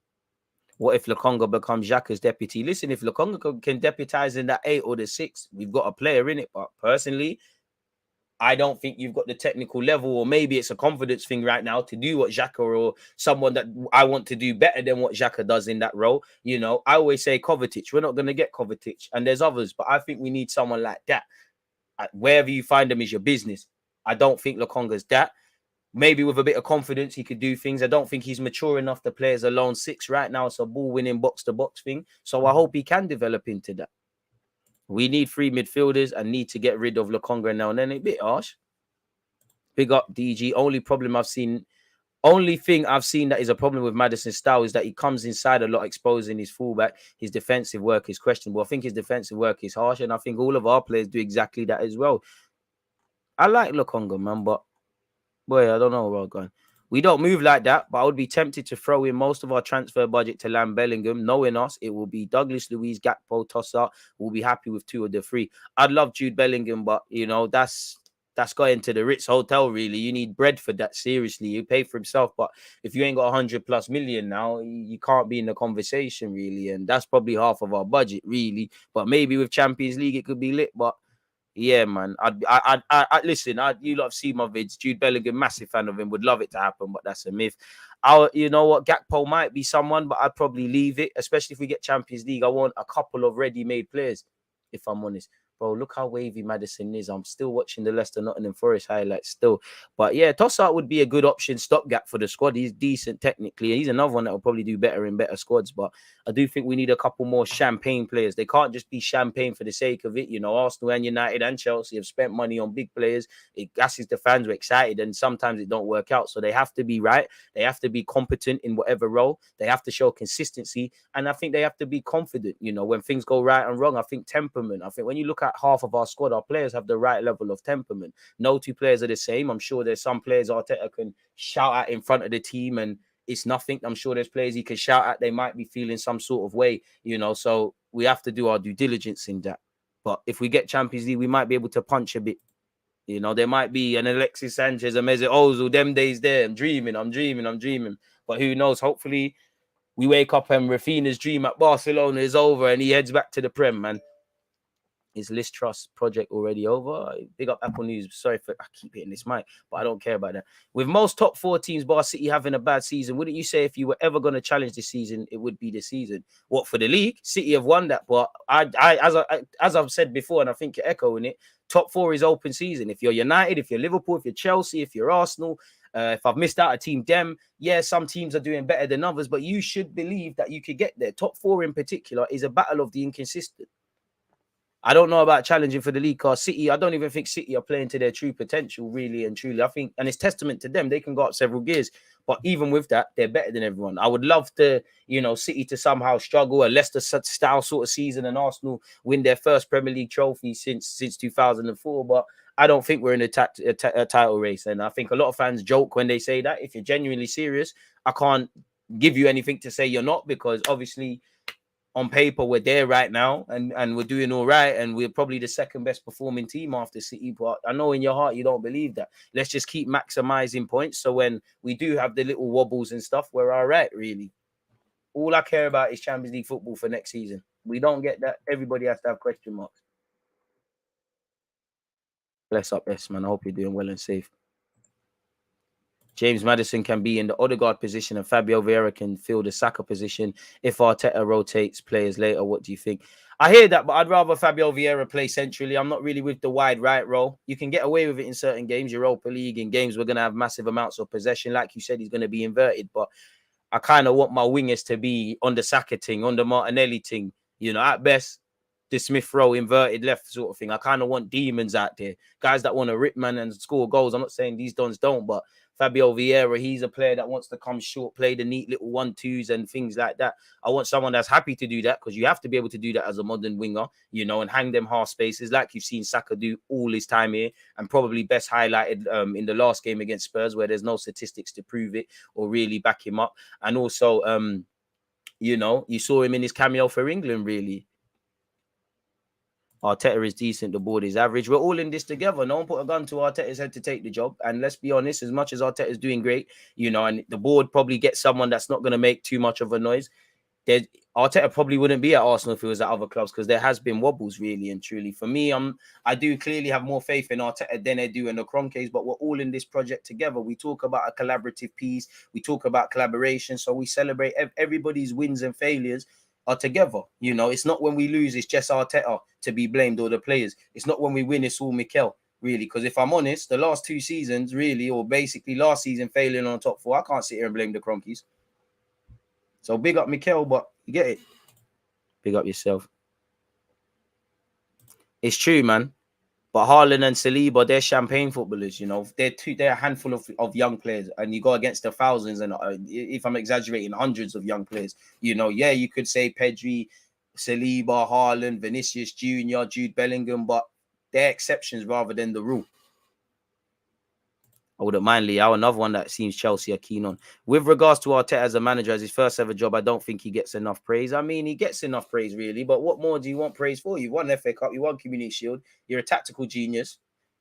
What if Lokonga becomes Xhaka's deputy? Listen, if Lokonga can deputize in that 8 or the 6, we've got a player in it. But personally, I don't think you've got the technical level, or maybe it's a confidence thing right now to do what Xhaka, or someone that I want to do better than what Xhaka does in that role. You know, I always say Kovacic. We're not going to get Kovacic, and there's others, but I think we need someone like that. Wherever you find them is your business. I don't think Lokonga's that. Maybe with a bit of confidence, he could do things. I don't think he's mature enough to play as a lone 6 right now. It's a ball-winning box-to-box thing. So I hope he can develop into that. We need 3 midfielders and need to get rid of Lokonga now and then. A bit harsh. Big up, DG. Only thing I've seen that is a problem with Maddison's style is that he comes inside a lot, exposing his fullback. His defensive work is questionable. I think his defensive work is harsh, and I think all of our players do exactly that as well. I like Lokonga, man, but boy, I don't know where I'm going. We don't move like that, but I would be tempted to throw in most of our transfer budget to land Bellingham. Knowing us, it will be Douglas, Luiz, Gakpo, Tossa. We'll be happy with 2 of the 3. I'd love Jude Bellingham, but, you know, that's going to the Ritz Hotel, really. You need bread for that, seriously. You pay for himself, but if you ain't got 100+ million now, you can't be in the conversation, really, and that's probably half of our budget, really. But maybe with Champions League, it could be lit, but yeah, man. I listen. You lot have seen my vids. Jude Bellingham, massive fan of him. Would love it to happen, but that's a myth. You know what? Gakpo might be someone, but I'd probably leave it, especially if we get Champions League. I want a couple of ready-made players, if I'm honest. Bro, look how wavy Maddison is. I'm still watching the Leicester Nottingham Forest highlights still. But yeah, Tossart would be a good option, stopgap for the squad. He's decent technically. He's another one that will probably do better in better squads. But I do think we need a couple more champagne players. They can't just be champagne for the sake of it. You know, Arsenal and United and Chelsea have spent money on big players. It gasses the fans were excited, and sometimes it don't work out. So they have to be right. They have to be competent in whatever role. They have to show consistency. And I think they have to be confident, you know, when things go right and wrong. I think temperament. I think when you look at half of our squad, our players have the right level of temperament. No 2 players are the same. I'm sure there's some players Arteta can shout at in front of the team and it's nothing. I'm sure there's players he can shout at. They might be feeling some sort of way, you know, so we have to do our due diligence in that. But if we get Champions League, we might be able to punch a bit. You know, there might be an Alexis Sanchez, a Mesut Ozil, them days there. I'm dreaming. But who knows? Hopefully we wake up and Rafinha's dream at Barcelona is over and he heads back to the Prem, man. Is Liz Trust project already over? Big up Apple News. Sorry for I keep hitting this mic, but I don't care about that. With most top 4 teams, Bar City having a bad season, wouldn't you say if you were ever going to challenge this season, it would be the season? What, for the league? City have won that, but as I've said before, and I think you're echoing it, top 4 is open season. If you're United, if you're Liverpool, if you're Chelsea, if you're Arsenal, if I've missed out a team, Dem, yeah, some teams are doing better than others, but you should believe that you could get there. Top 4 in particular is a battle of the inconsistent. I don't know about challenging for the league car. City, I don't even think City are playing to their true potential, really and truly. I think, and it's testament to them, they can go up several gears. But even with that, they're better than everyone. I would love to, City to somehow struggle, a Leicester style sort of season, and Arsenal win their first Premier League trophy since 2004. But I don't think we're in a title race. And I think a lot of fans joke when they say that. If you're genuinely serious, I can't give you anything to say you're not, because obviously on paper we're there right now and we're doing all right, and we're probably the second best performing team after City. But I know in your heart you don't believe that. Let's just keep maximizing points, so when we do have the little wobbles and stuff, we're all right. Really, all I care about is Champions League football for next season. We don't get that, everybody has to have question marks. Bless up, S, man. I hope you're doing well and safe. James Maddison can be in the Odegaard position and Fabio Vieira can fill the Saka position if Arteta rotates players later. What do you think? I hear that, but I'd rather Fabio Vieira play centrally. I'm not really with the wide right role. You can get away with it in certain games, Europa League, in games we're going to have massive amounts of possession. Like you said, he's going to be inverted, but I kind of want my wingers to be on the Saka thing, on the Martinelli thing. At best, the Smith Rowe inverted left sort of thing. I kind of want demons out there, guys that want to rip man and score goals. I'm not saying these dons don't, but Fabio Vieira, he's a player that wants to come short, play the neat little 1-2s and things like that. I want someone that's happy to do that, because you have to be able to do that as a modern winger, and hang them half spaces like you've seen Saka do all his time here, and probably best highlighted in the last game against Spurs, where there's no statistics to prove it or really back him up. And also, you saw him in his cameo for England, really. Arteta is decent. The board is average. We're all in this together. No one put a gun to Arteta's head to take the job. And let's be honest, as much as Arteta is doing great, and the board probably gets someone that's not going to make too much of a noise. Arteta probably wouldn't be at Arsenal if he was at other clubs, because there has been wobbles, really and truly. For me, I do clearly have more faith in Arteta than I do in the Kroenkes, but we're all in this project together. We talk about a collaborative piece. We talk about collaboration. So we celebrate everybody's wins and failures are together. It's not when we lose, it's just Arteta to be blamed, or the players. It's not when we win, it's all Mikel, really. Because if I'm honest, the last 2 seasons, really, or basically last season failing on top 4, I can't sit here and blame the Kroenkes. So big up Mikel, but you get it. Big up yourself. It's true, man. But Haaland and Saliba, they're champagne footballers, They're a handful of young players, and you go against the thousands, and if I'm exaggerating, hundreds of young players. Yeah, you could say Pedri, Saliba, Haaland, Vinicius Jr., Jude Bellingham, but they're exceptions rather than the rule. I wouldn't mind Leao, another one that seems Chelsea are keen on. With regards to Arteta as a manager, as his first ever job, I don't think he gets enough praise. I mean, he gets enough praise, really, but what more do you want praise for? You won FA Cup, you won Community Shield, you're a tactical genius.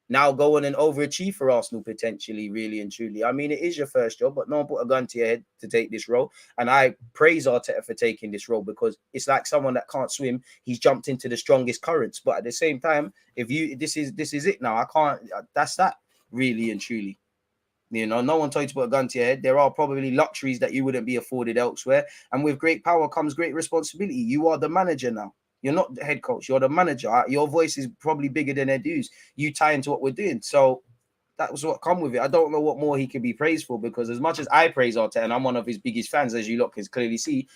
Now go on and overachieve for Arsenal, potentially, really and truly. I mean, it is your first job, but no one put a gun to your head to take this role. And I praise Arteta for taking this role, because it's like someone that can't swim. He's jumped into the strongest currents. But at the same time, this is it now. I can't, that's that, really and truly. No one told you to put a gun to your head. There are probably luxuries that you wouldn't be afforded elsewhere. And with great power comes great responsibility. You are the manager now. You're not the head coach. You're the manager. Your voice is probably bigger than their dues. You tie into what we're doing. So that was what come with it. I don't know what more he could be praised for, because as much as I praise Arteta, and I'm one of his biggest fans, as you lot can clearly see,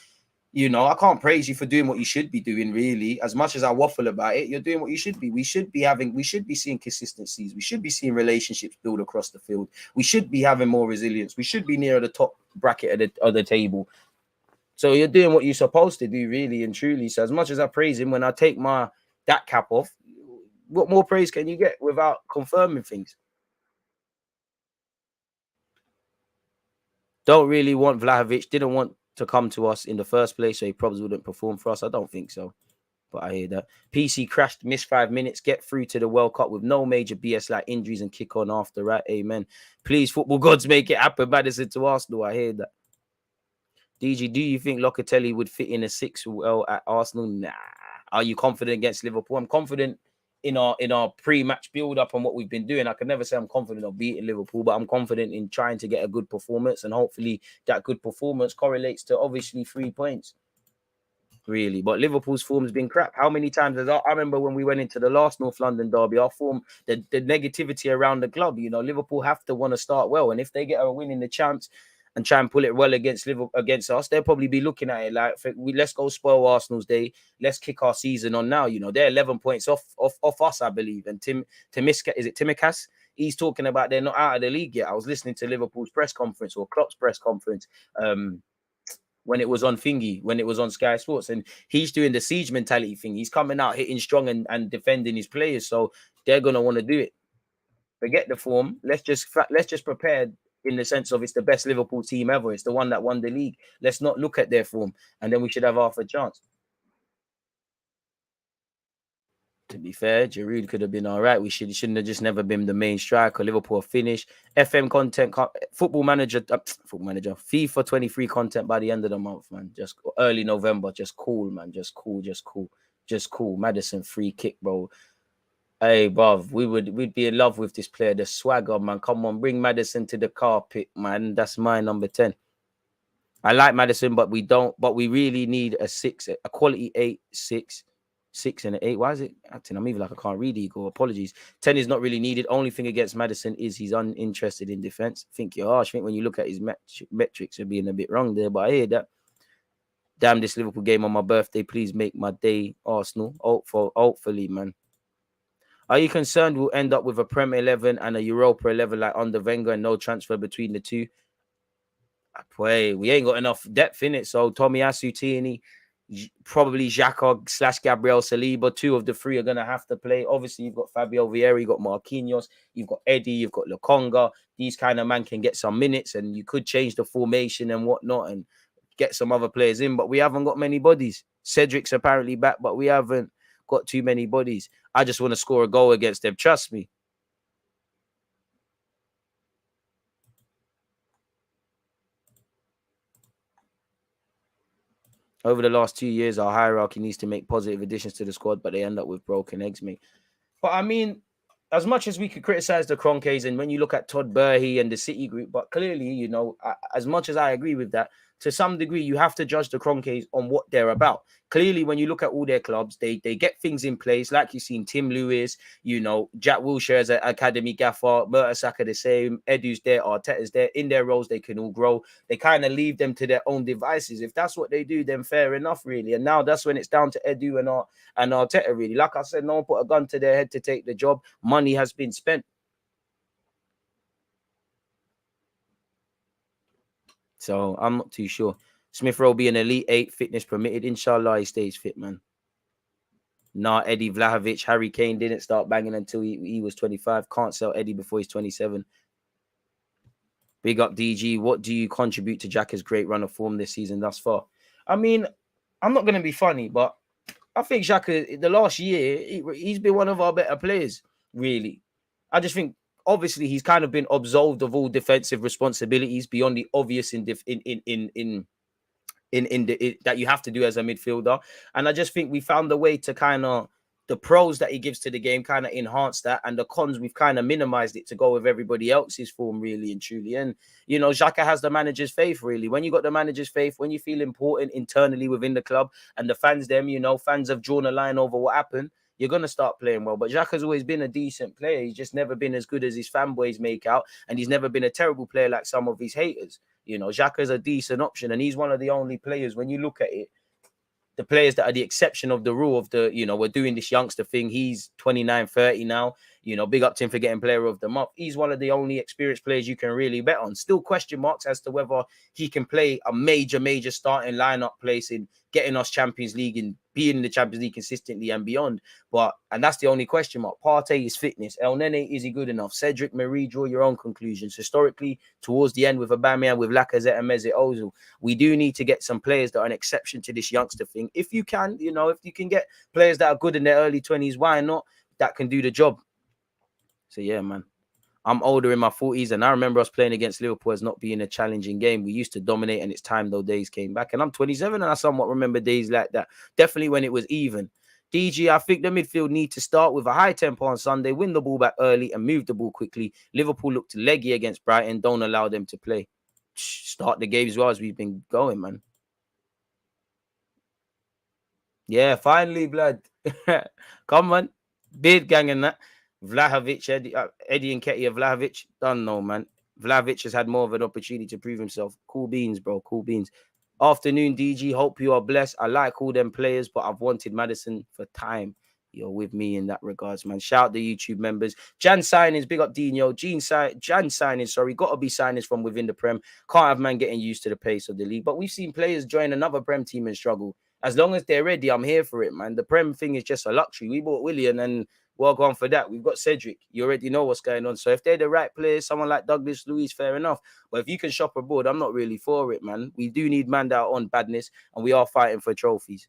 I can't praise you for doing what you should be doing, really. As much as I waffle about it, you're doing what you should be. We should be seeing consistencies. We should be seeing relationships build across the field. We should be having more resilience. We should be near the top bracket of the table. So you're doing what you're supposed to do, really and truly. So as much as I praise him, when I take that cap off, what more praise can you get without confirming things? Don't really want Vlahovic. Didn't want to come to us in the first place, so he probably wouldn't perform for us. I don't think so, but I hear that. PC crashed, missed 5 minutes, get through to the World Cup with no major BS like injuries and kick on after, right? Amen. Please, football gods, make it happen. Maddison to Arsenal. I hear that. DG, do you think Locatelli would fit in a 6 well at Arsenal? Nah. Are you confident against Liverpool? I'm confident in our pre-match build-up on what we've been doing. I can never say I'm confident of beating Liverpool, but I'm confident in trying to get a good performance, and hopefully that good performance correlates to obviously 3 points. Really, but Liverpool's form has been crap. How many times I remember when we went into the last North London derby, our form, the negativity around the club, Liverpool have to want to start well, and if they get a win in the champs and try and pull it well against us, they'll probably be looking at it like, let's go spoil Arsenal's day. Let's kick our season on now. They're 11 points off us, I believe. And Timikas, He's talking about they're not out of the league yet. I was listening to Liverpool's press conference or Klopp's press conference when it was on Thingy, when it was on Sky Sports, and he's doing the siege mentality thing. He's coming out hitting strong and defending his players, so they're gonna want to do it. Forget the form. Let's just prepare in the sense of it's the best Liverpool team ever. It's the one that won the league. Let's not look at their form, and then we should have half a chance. To be fair, Giroud could have been all right. Shouldn't have just never been the main striker. Liverpool finished. FM content, football manager, FIFA 23 content by the end of the month, man. Just early November. Just cool, man. Just cool. Maddison free kick, bro. Hey, bruv, we'd be in love with this player. The swagger, man. Come on, bring Maddison to the carpet, man. That's my number 10. I like Maddison, but we really need a 6, a quality 8, 6 and an 8. Why is it acting? I'm even like I can't read Igor. Apologies. 10 is not really needed. Only thing against Maddison is he's uninterested in defense. I think you're harsh. I think when you look at his metrics, you're being a bit wrong there. But I hear that. Damn, this Liverpool game on my birthday. Please make my day, Arsenal. Hopefully, man. Are you concerned we'll end up with a Premier 11 and a Europa 11 like under Wenger and no transfer between the two? Boy, we ain't got enough depth in it. So Tomiyasu, Tierney, probably Xhaka / Gabriel Saliba. 2 of the 3 are going to have to play. Obviously, you've got Fabio Vieira, you've got Marquinhos, you've got Eddie, you've got LOKONGA. These kind of men can get some minutes and you could change the formation and whatnot and get some other players in. But we haven't got many bodies. Cedric's apparently back, but we haven't got too many bodies. I just want to score a goal against them. Trust me. Over the last 2 years, our hierarchy needs to make positive additions to the squad, but they end up with broken eggs, mate. But I mean, as much as we could criticize the Kroenkes, and when you look at Todd Burhey and the City group, but clearly, you know, as much as I agree with that, to some degree, you have to judge the Kroenkes on what they're about. Clearly, when you look at all their clubs, they get things in place. Like you've seen Tim Lewis, you know, Jack Wilshere as an academy gaffer, Mertesacker the same, Edu's there, Arteta's there. In their roles, they can all grow. They kind of leave them to their own devices. If that's what they do, then fair enough, really. And now that's when it's down to Edu and Arteta, really. Like I said, no one put a gun to their head to take the job. Money has been spent. So I'm not too sure. Smith Rowe be an elite 8, fitness permitted. Inshallah, he stays fit, man. Nah, Eddie Vlahovic, Harry Kane didn't start banging until he was 25. Can't sell Eddie before he's 27. Big up DG. What do you contribute to Xhaka's great run of form this season thus far? I mean, I'm not going to be funny, but I think Xhaka, the last year, he's been one of our better players, really. I just think, obviously, he's kind of been absolved of all defensive responsibilities beyond the obvious that you have to do as a midfielder. And I just think we found a way to kind of, the pros that he gives to the game kind of enhance that, and the cons, we've kind of minimized it to go with everybody else's form, really and truly. And, you know, Xhaka has the manager's faith, really. When you got the manager's faith, when you feel important internally within the club and the fans, fans have drawn a line over what happened, you're going to start playing well. But Xhaka's always been a decent player. He's just never been as good as his fanboys make out. And he's never been a terrible player like some of his haters. You know, Xhaka's a decent option. And he's one of the only players, when you look at it, the players that are the exception of the rule of the, you know, we're doing this youngster thing. He's 29, 30 now. You know, big up to him for getting player of the month. He's one of the only experienced players you can really bet on. Still question marks as to whether he can play a major starting lineup place in getting us Champions League and being in the Champions League consistently and beyond. And that's the only question mark. Partey is fitness. El Nene, is he good enough? Cedric, Marie, draw your own conclusions. Historically, towards the end with Aubameyang, with Lacazette and Mesut Ozil, we do need to get some players that are an exception to this youngster thing. If you can, you know, if you can get players that are good in their early 20s, why not? That can do the job. So, yeah, man. I'm older in my 40s, and I remember us playing against Liverpool as not being a challenging game. We used to dominate, and it's time those days came back. And I'm 27, and I somewhat remember days like that. Definitely when it was even. DG, I think the midfield need to start with a high tempo on Sunday, win the ball back early, and move the ball quickly. Liverpool looked leggy against Brighton. Don't allow them to play. Start the game as well as we've been going, man. Yeah, finally, blood. Come on. Beard gang and that. Vlahovic, Eddie and Ketty Vlahovic, don't know, man. Vlahovic has had more of an opportunity to prove himself. Cool beans, bro. Cool beans. Afternoon, DG. Hope you are blessed. I like all them players, but I've wanted Maddison for time. you're with me in that regards, man. Shout out the YouTube members. Jan signings, big up Dino. Jan signings, sorry, got to be signings from within the Prem. Can't have man getting used to the pace of the league. But we've seen players join another Prem team and struggle. As long as they're ready, I'm here for it, man. The Prem thing is just a luxury. We bought Willian and well gone for that. We've got Cedric. You already know what's going on. So if they're the right players, someone like Douglas Luiz, fair enough. But if you can shop abroad, I'm not really for it, man. We do need man out on badness, and we are fighting for trophies.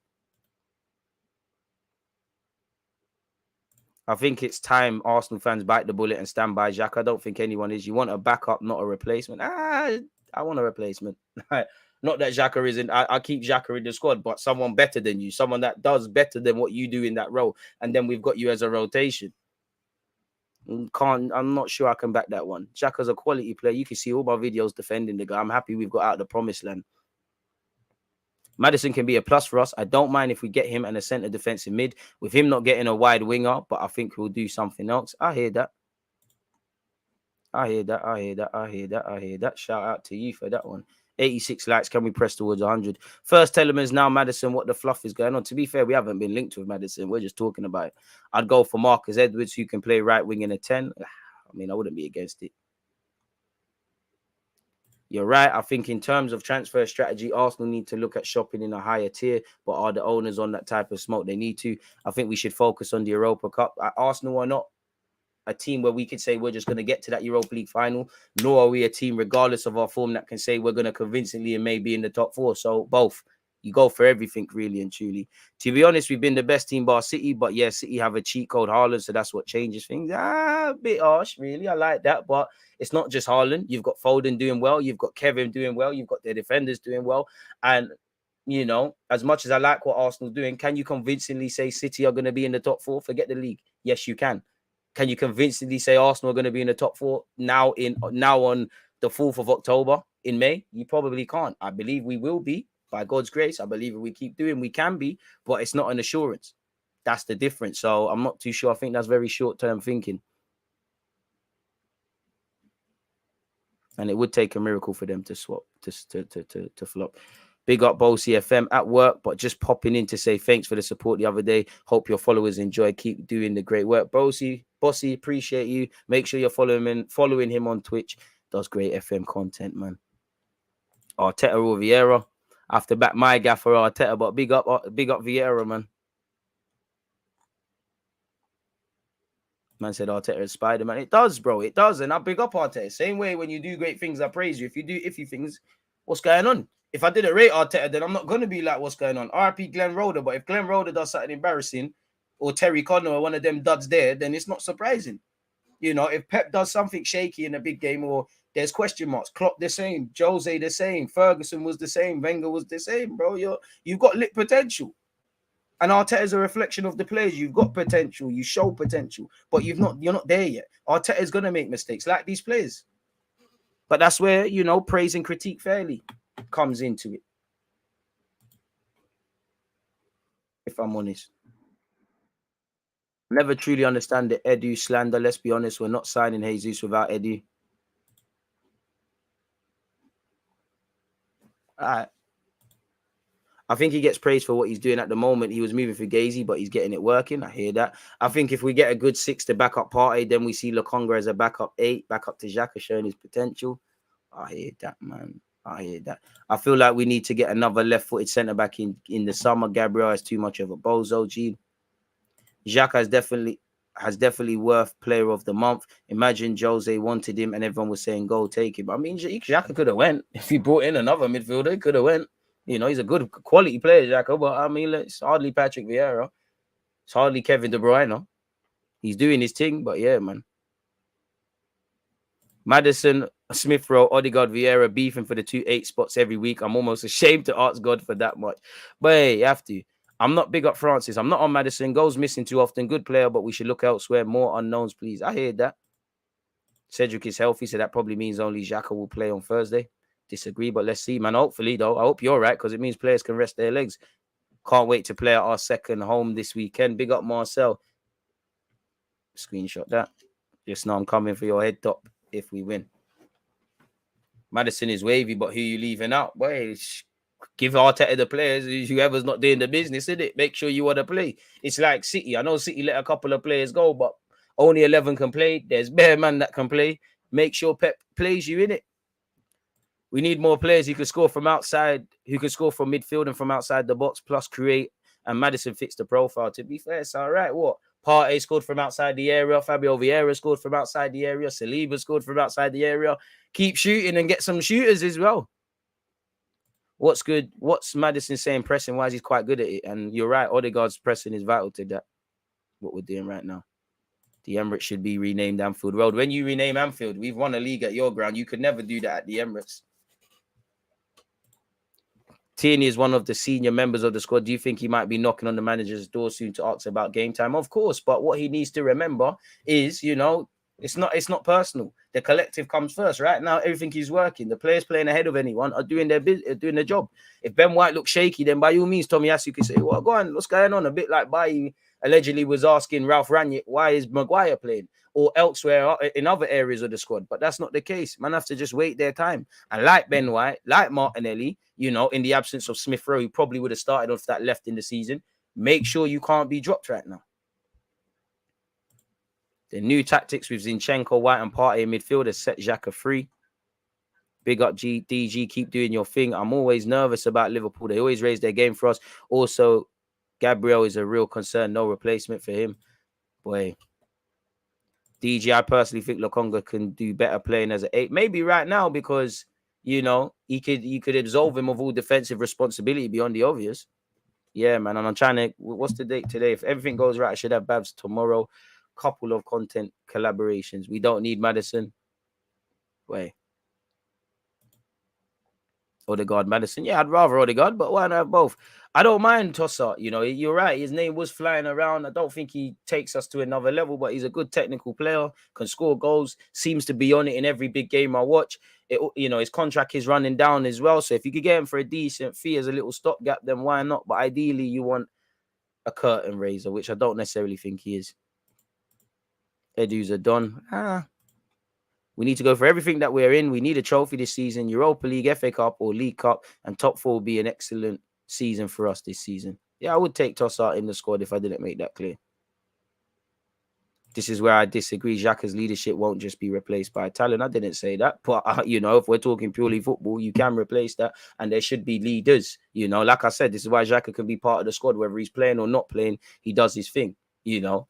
I think it's time Arsenal fans bite the bullet and stand by Xhaka. I don't think anyone is. You want a backup, not a replacement. I want a replacement. Not that Xhaka isn't. I keep Xhaka in the squad, but someone better than you. Someone that does better than what you do in that role. And then we've got you as a rotation. I'm not sure I can back that one. Xhaka's a quality player. You can see all my videos defending the guy. I'm happy we've got out of the promised land. Maddison can be a plus for us. I don't mind if we get him and a centre defensive mid. With him not getting a wide winger, but I think we'll do something else. I hear that. Shout out to you for that one. 86 likes. Can we press towards 100? First Telemans now, Maddison. What the fluff is going on? To be fair, we haven't been linked with Maddison. We're just talking about it. I'd go for Marcus Edwards, who can play right wing in a 10. I mean, I wouldn't be against it. You're right. I think in terms of transfer strategy, Arsenal need to look at shopping in a higher tier. But are the owners on that type of smoke? They need to. I think we should focus on the Europa Cup. Arsenal are not a team where we could say we're just going to get to that Europa League final, nor are we a team, regardless of our form, that can say we're going to convincingly and maybe in the top 4. So both. You go for everything, really and truly. To be honest, we've been the best team bar City, but yeah, City have a cheat code, Haaland, so that's what changes things. A bit harsh, really. I like that, but it's not just Haaland. You've got Foden doing well. You've got Kevin doing well. You've got their defenders doing well. And, you know, as much as I like what Arsenal's doing, can you convincingly say City are going to be in the top 4? Forget the league. Yes, you can. Can you convincingly say Arsenal are going to be in the top 4 now on the 4th of October in May? You probably can't. I believe we will be. By God's grace, I believe if we keep doing, we can be, but it's not an assurance. That's the difference. So I'm not too sure. I think that's very short-term thinking. And it would take a miracle for them to swap, to flop. Big up Bossy FM at work, but just popping in to say thanks for the support the other day. Hope your followers enjoy. Keep doing the great work. Bossy, appreciate you. Make sure you're following him on Twitch. Does great FM content, man. Arteta or Vieira. I have to back my gaffer Arteta, but big up Vieira, man. Man said Arteta is Spider-Man. It does, bro. It does. And I big up Arteta. Same way when you do great things, I praise you. If you do iffy things, what's going on? If I didn't rate Arteta, then I'm not going to be like, what's going on? RP Glenn Roeder. But if Glenn Roeder does something embarrassing, or Terry Connor or one of them duds there, then it's not surprising. You know, if Pep does something shaky in a big game, or there's question marks, Klopp the same, Jose the same, Ferguson was the same, Wenger was the same, bro. You've got lit potential. And Arteta is a reflection of the players. You've got potential, you show potential, but you're not there yet. Arteta is gonna make mistakes like these players. But that's where, you know, praise and critique fairly comes into it. If I'm honest. Never truly understand the Edu slander. Let's be honest, we're not signing Jesus without Edu. All right. I think he gets praised for what he's doing at the moment. He was moving for Gazy, but he's getting it working. I hear that. I think if we get a good 6 to back up Partey, then we see LOKONGA as a backup 8, back up to Xhaka showing his potential. I hear that, man. I hear that. I feel like we need to get another left-footed centre-back in the summer. Gabriel is too much of a bozo, G. Xhaka has definitely worth player of the month. Imagine Jose wanted him and everyone was saying, go take him. I mean, Xhaka could have went. If he brought in another midfielder, he could have went. You know, he's a good quality player, Xhaka, but I mean, it's hardly Patrick Vieira. It's hardly Kevin De Bruyne. He's doing his thing, but yeah, man. Maddison, Smith Rowe, Odegaard, Vieira beefing for the 2 8 spots every week. I'm almost ashamed to ask God for that much. But hey, you have to. I'm not big up Francis. I'm not on Maddison. Goals missing too often. Good player, but we should look elsewhere. More unknowns, please. I hear that. Cedric is healthy, so that probably means only Xhaka will play on Thursday. Disagree, but let's see, man. Hopefully, though. I hope you're right, because it means players can rest their legs. Can't wait to play at our second home this weekend. Big up Marcel. Screenshot that. Just know I'm coming for your head top if we win. Maddison is wavy, but who you leaving out? Boy, Give Arteta the players. Whoever's not doing the business, in it, make sure you want to play. It's like City. I know City let a couple of players go, but only 11 can play. There's bare man that can play. Make sure Pep plays you in it. We need more players who can score from outside, who can score from midfield and from outside the box, plus create. And Maddison fits the profile. To be fair, it's all right. What? Partey scored from outside the area. Fabio Vieira scored from outside the area. Saliba scored from outside the area. Keep shooting and get some shooters as well. What's good? What's Maddison saying pressing-wise? He's quite good at it. And you're right. Odegaard's pressing is vital to that, what we're doing right now. The Emirates should be renamed Anfield Road. When you rename Anfield, we've won a league at your ground. You could never do that at the Emirates. Tierney is one of the senior members of the squad. Do you think he might be knocking on the manager's door soon to ask about game time? Of course, but what he needs to remember is, you know, it's not personal. The collective comes first. Right now, everything is working. The players playing ahead of anyone are doing their job. If Ben White looks shaky, then by all means, Tomiyasu can say, "Well, go on, what's going on?" A bit like Bailly allegedly was asking Ralph Rangnick, "Why is Maguire playing?" Or elsewhere in other areas of the squad. But that's not the case. Man have to just wait their time. And like Ben White, like Martinelli, you know, in the absence of Smith Rowe, who probably would have started off that left in the season, make sure you can't be dropped right now. The new tactics with Zinchenko, White, and Partey in midfield has set Xhaka free. Big up DG, keep doing your thing. I'm always nervous about Liverpool. They always raise their game for us. Also, Gabriel is a real concern. No replacement for him. Boy. DG, I personally think Lokonga can do better playing as an 8. Maybe right now because, you know, you could absolve him of all defensive responsibility beyond the obvious. Yeah, man. And I'm trying to... What's the date today? If everything goes right, I should have Babs tomorrow. Couple of content collaborations. We don't need Maddison. Wait. Odegaard, Maddison. Yeah, I'd rather Odegaard, but why not have both? I don't mind Tossa. You know, you're right. His name was flying around. I don't think he takes us to another level, but he's a good technical player, can score goals, seems to be on it in every big game I watch. You know, his contract is running down as well. So if you could get him for a decent fee as a little stopgap, then why not? But ideally, you want a curtain raiser, which I don't necessarily think he is. Edu's a don. We need to go for everything that we're in. We need a trophy this season. Europa League, FA Cup, or League Cup. And top 4 will be an excellent season for us this season. Yeah, I would take Tossa in the squad if I didn't make that clear. This is where I disagree. Xhaka's leadership won't just be replaced by talent. I didn't say that. But, you know, if we're talking purely football, you can replace that. And there should be leaders. You know, like I said, this is why Xhaka can be part of the squad. Whether he's playing or not playing, he does his thing, you know.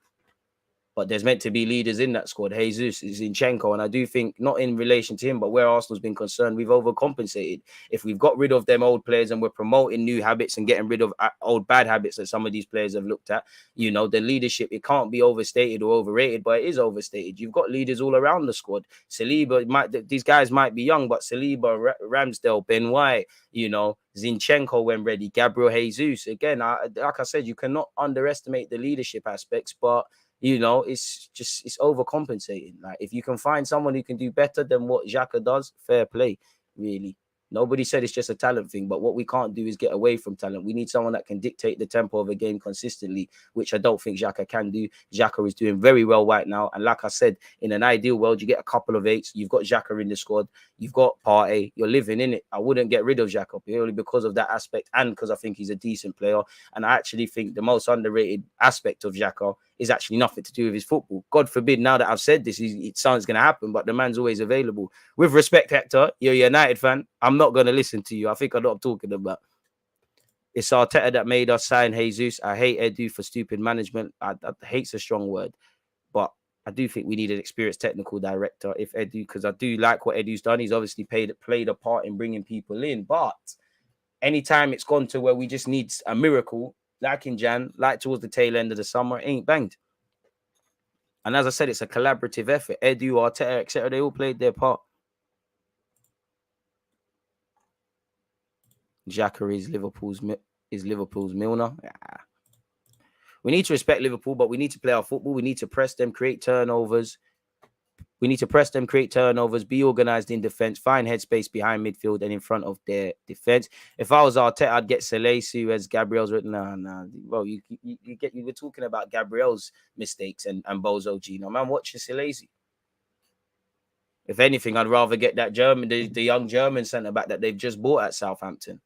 But there's meant to be leaders in that squad. Jesus, Zinchenko, and I do think, not in relation to him, but where Arsenal's been concerned, we've overcompensated. If we've got rid of them old players and we're promoting new habits and getting rid of old bad habits that some of these players have looked at, you know, the leadership, it can't be overstated or overrated, but it is overstated. You've got leaders all around the squad. Saliba, these guys might be young, but Saliba, Ramsdale, Ben White, you know, Zinchenko when ready, Gabriel Jesus. Again, like I said, you cannot underestimate the leadership aspects, but you know, it's overcompensating. Like, if you can find someone who can do better than what Xhaka does, fair play, really. Nobody said it's just a talent thing, but what we can't do is get away from talent. We need someone that can dictate the tempo of a game consistently, which I don't think Xhaka can do. Xhaka is doing very well right now. And like I said, in an ideal world, you get a couple of 8s. You've got Xhaka in the squad. You've got Partey. You're living in it. I wouldn't get rid of Xhaka purely because of that aspect and because I think he's a decent player. And I actually think the most underrated aspect of Xhaka is actually nothing to do with his football. God forbid, now that I've said this, it sounds going to happen, but the man's always available. With respect, Hector, you're a United fan. I'm not going to listen to you. I think I know what I'm talking about. It's Arteta that made us sign Jesus. I hate Edu for stupid management. Hate's a strong word, but I do think we need an experienced technical director if Edu, because I do like what Edu's done. He's obviously played a part in bringing people in, but anytime it's gone to where we just need a miracle, like in Jan, like towards the tail end of the summer, it ain't banged. And as I said, it's a collaborative effort. Edu, Arteta, etc. They all played their part. Xhaka is Liverpool's Milner. Yeah. We need to respect Liverpool, but we need to play our football. We need to press them, create turnovers. Be organised in defence, find headspace behind midfield and in front of their defence. If I was Arteta, I'd get Salisu as Gabriel's written. Nah. Well, you were talking about Gabriel's mistakes and Bozo Gino. Man, watching Salisu. If anything, I'd rather get that German, the young German centre back that they've just bought at Southampton.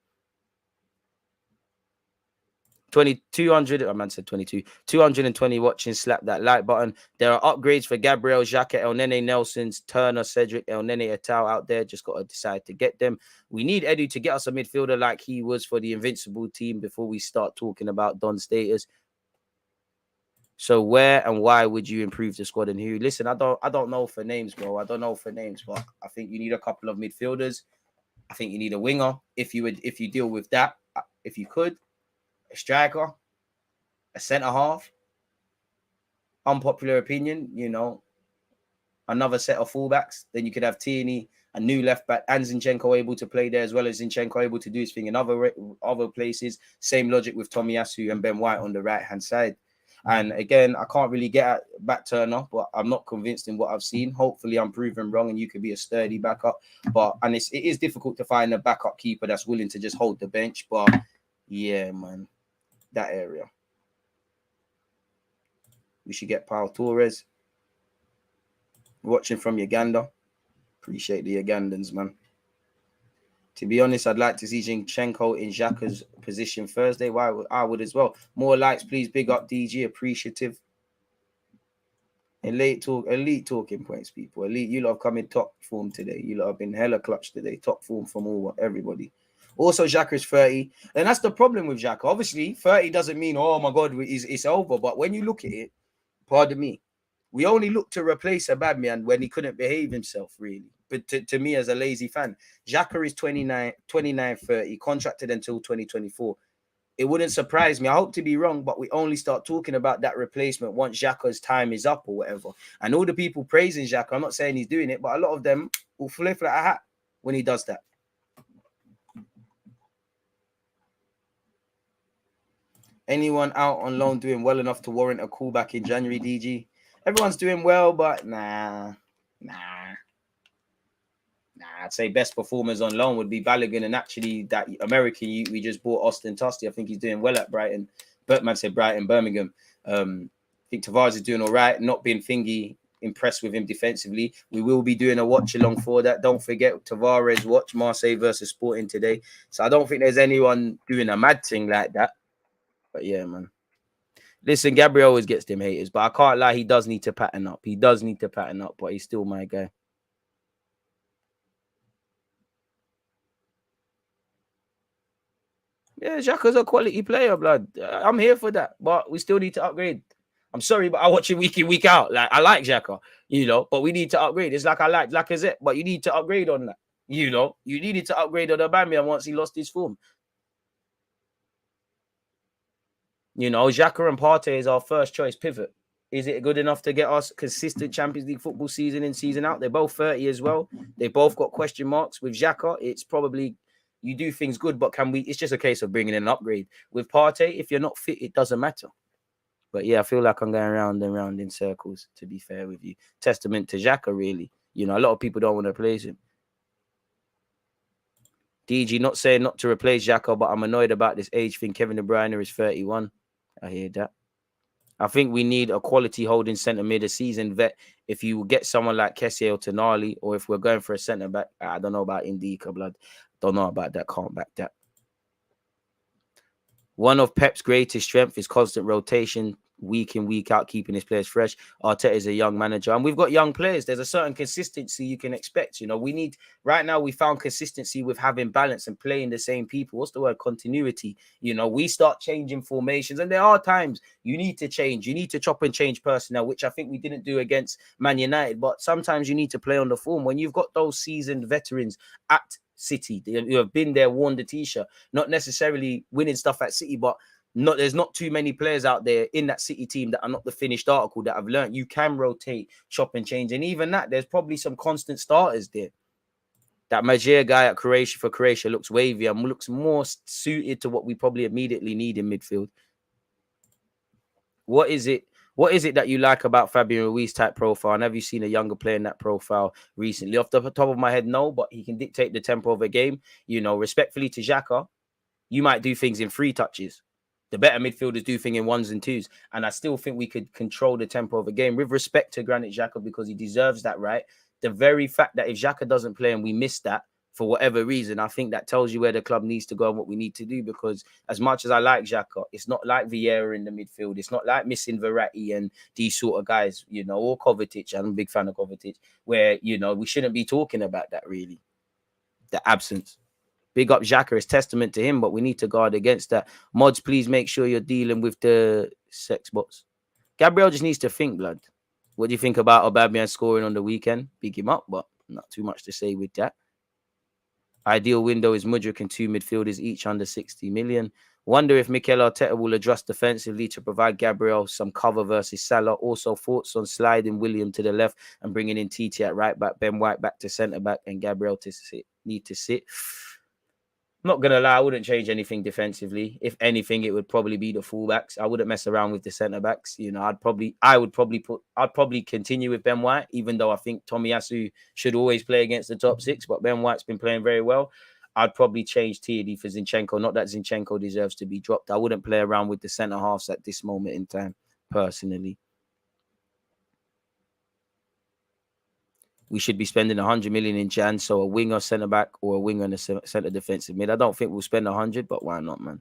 200, I man said 22, 220 watching, slap that like button. There are upgrades for Gabriel, Xhaka, El Nene, Nelson's, Turner, Cedric, El Nene, Etal out there. Just got to decide to get them. We need Edu to get us a midfielder like he was for the Invincible team before we start talking about Don status. So where and why would you improve the squad and who? Listen, I don't know for names, bro. I don't know for names, but I think you need a couple of midfielders. I think you need a winger if you deal with that, if you could. A striker, a centre-half, unpopular opinion, you know, another set of fullbacks. Then you could have Tierney, a new left-back, and Zinchenko able to play there, as well as Zinchenko able to do his thing in other places. Same logic with Tomiyasu and Ben White on the right-hand side. And again, I can't really get at back Turner, but I'm not convinced in what I've seen. Hopefully, I'm proven wrong and you could be a sturdy backup. And it is difficult to find a backup keeper that's willing to just hold the bench. But yeah, man. That area. We should get Pau Torres. Watching from Uganda. Appreciate the Ugandans, man. To be honest, I'd like to see Zinchenko in Xhaka's position Thursday. Why? I would as well. More likes, please. Big up, DG. Appreciative. Elite talking points, people. Elite, you lot have come in top form today. You lot have been hella clutch today. Top form from everybody. Also, Xhaka is 30. And that's the problem with Xhaka. Obviously, 30 doesn't mean, oh my God, it's over. But when you look at it, pardon me, we only look to replace a bad man when he couldn't behave himself, really. But to me, as a lazy fan, Xhaka is 29, 30, contracted until 2024. It wouldn't surprise me. I hope to be wrong, but we only start talking about that replacement once Xhaka's time is up or whatever. And all the people praising Xhaka, I'm not saying he's doing it, but a lot of them will flip like a hat when he does that. Anyone out on loan doing well enough to warrant a callback in January, DG? Everyone's doing well, but nah. I'd say best performers on loan would be Balogun, and actually that American we just bought, Austin Tusty. I think he's doing well at Brighton. Bertman said Brighton, Birmingham. I think Tavares is doing all right. Not being impressed with him defensively. We will be doing a watch along for that. Don't forget Tavares watch Marseille versus Sporting today. So I don't think there's anyone doing a mad thing like that. But yeah, man. Listen, Gabriel always gets them haters, but I can't lie. He does need to pattern up. But he's still my guy. Yeah, Xhaka's a quality player, blood. I'm here for that, but we still need to upgrade. I'm sorry, but I watch him week in, week out. Like, I like Xhaka, but we need to upgrade. It's like I like Lacazette, but you need to upgrade on that. You needed to upgrade on Aubameyang once he lost his form. Xhaka and Partey is our first choice pivot. Is it good enough to get us consistent Champions League football season in, season out? They're both 30 as well. They both got question marks. With Xhaka, it's probably you do things good, but it's just a case of bringing in an upgrade. With Partey, if you're not fit, it doesn't matter. But yeah, I feel like I'm going round and round in circles, to be fair with you. Testament to Xhaka, really. A lot of people don't want to replace him. DG, not saying not to replace Xhaka, but I'm annoyed about this age thing. Kevin De Bruyne is 31. I hear that. I think we need a quality holding centre mid, a seasoned vet. If you get someone like Kessie or Tonali, or if we're going for a centre back, I don't know about Indika, blood. Don't know about that. Can't back that. One of Pep's greatest strength is constant rotation, week in, week out, keeping his players fresh. Arteta is a young manager, and we've got young players. There's a certain consistency you can expect. Right now we found consistency with having balance and playing the same people. What's the word? Continuity. We start changing formations, and there are times you need to change. You need to chop and change personnel, which I think we didn't do against Man United. But sometimes you need to play on the form when you've got those seasoned veterans at City. You have been there, worn the t-shirt, not necessarily winning stuff at City, but there's not too many players out there in that City team that are not the finished article that have learned. You can rotate, chop and change. And even that, there's probably some constant starters there. That Majir guy for Croatia looks wavy and looks more suited to what we probably immediately need in midfield. What is it that you like about Fabian Ruiz type profile? And have you seen a younger player in that profile recently? Off the top of my head, no, but he can dictate the tempo of a game. Respectfully to Xhaka, you might do things in 3 touches. The better midfielders do things in 1s and 2s. And I still think we could control the tempo of a game with respect to Granit Xhaka because he deserves that right. The very fact that if Xhaka doesn't play and we miss that, for whatever reason. I think that tells you where the club needs to go and what we need to do, because as much as I like Xhaka, it's not like Vieira in the midfield. It's not like missing Verratti and these sort of guys, you know, or Kovacic. I'm a big fan of Kovacic, where, you know, we shouldn't be talking about that really, the absence. Big up Xhaka is testament to him, but we need to guard against that. Mods, please make sure you're dealing with the sex bots. Gabriel just needs to think, blood. What do you think about Aubameyang scoring on the weekend? Big him up, but not too much to say with that. Ideal window is Mudryk and 2 midfielders, each under 60 million. Wonder if Mikel Arteta will adjust defensively to provide Gabriel some cover versus Salah. Also, thoughts on sliding William to the left and bringing in TT at right back, Ben White back to centre back, and Gabriel to need to sit. I'm not gonna lie, I wouldn't change anything defensively. If anything, it would probably be the fullbacks. I wouldn't mess around with the centre backs. You know, I'd probably continue with Ben White, even though I think Tomiyasu should always play against the top 6. But Ben White's been playing very well. I'd probably change Tierney for Zinchenko. Not that Zinchenko deserves to be dropped. I wouldn't play around with the centre halves at this moment in time, personally. We should be spending 100 million in Jan, so a winger centre back or a winger and a centre defensive mid. I don't think we'll spend 100, but why not, man?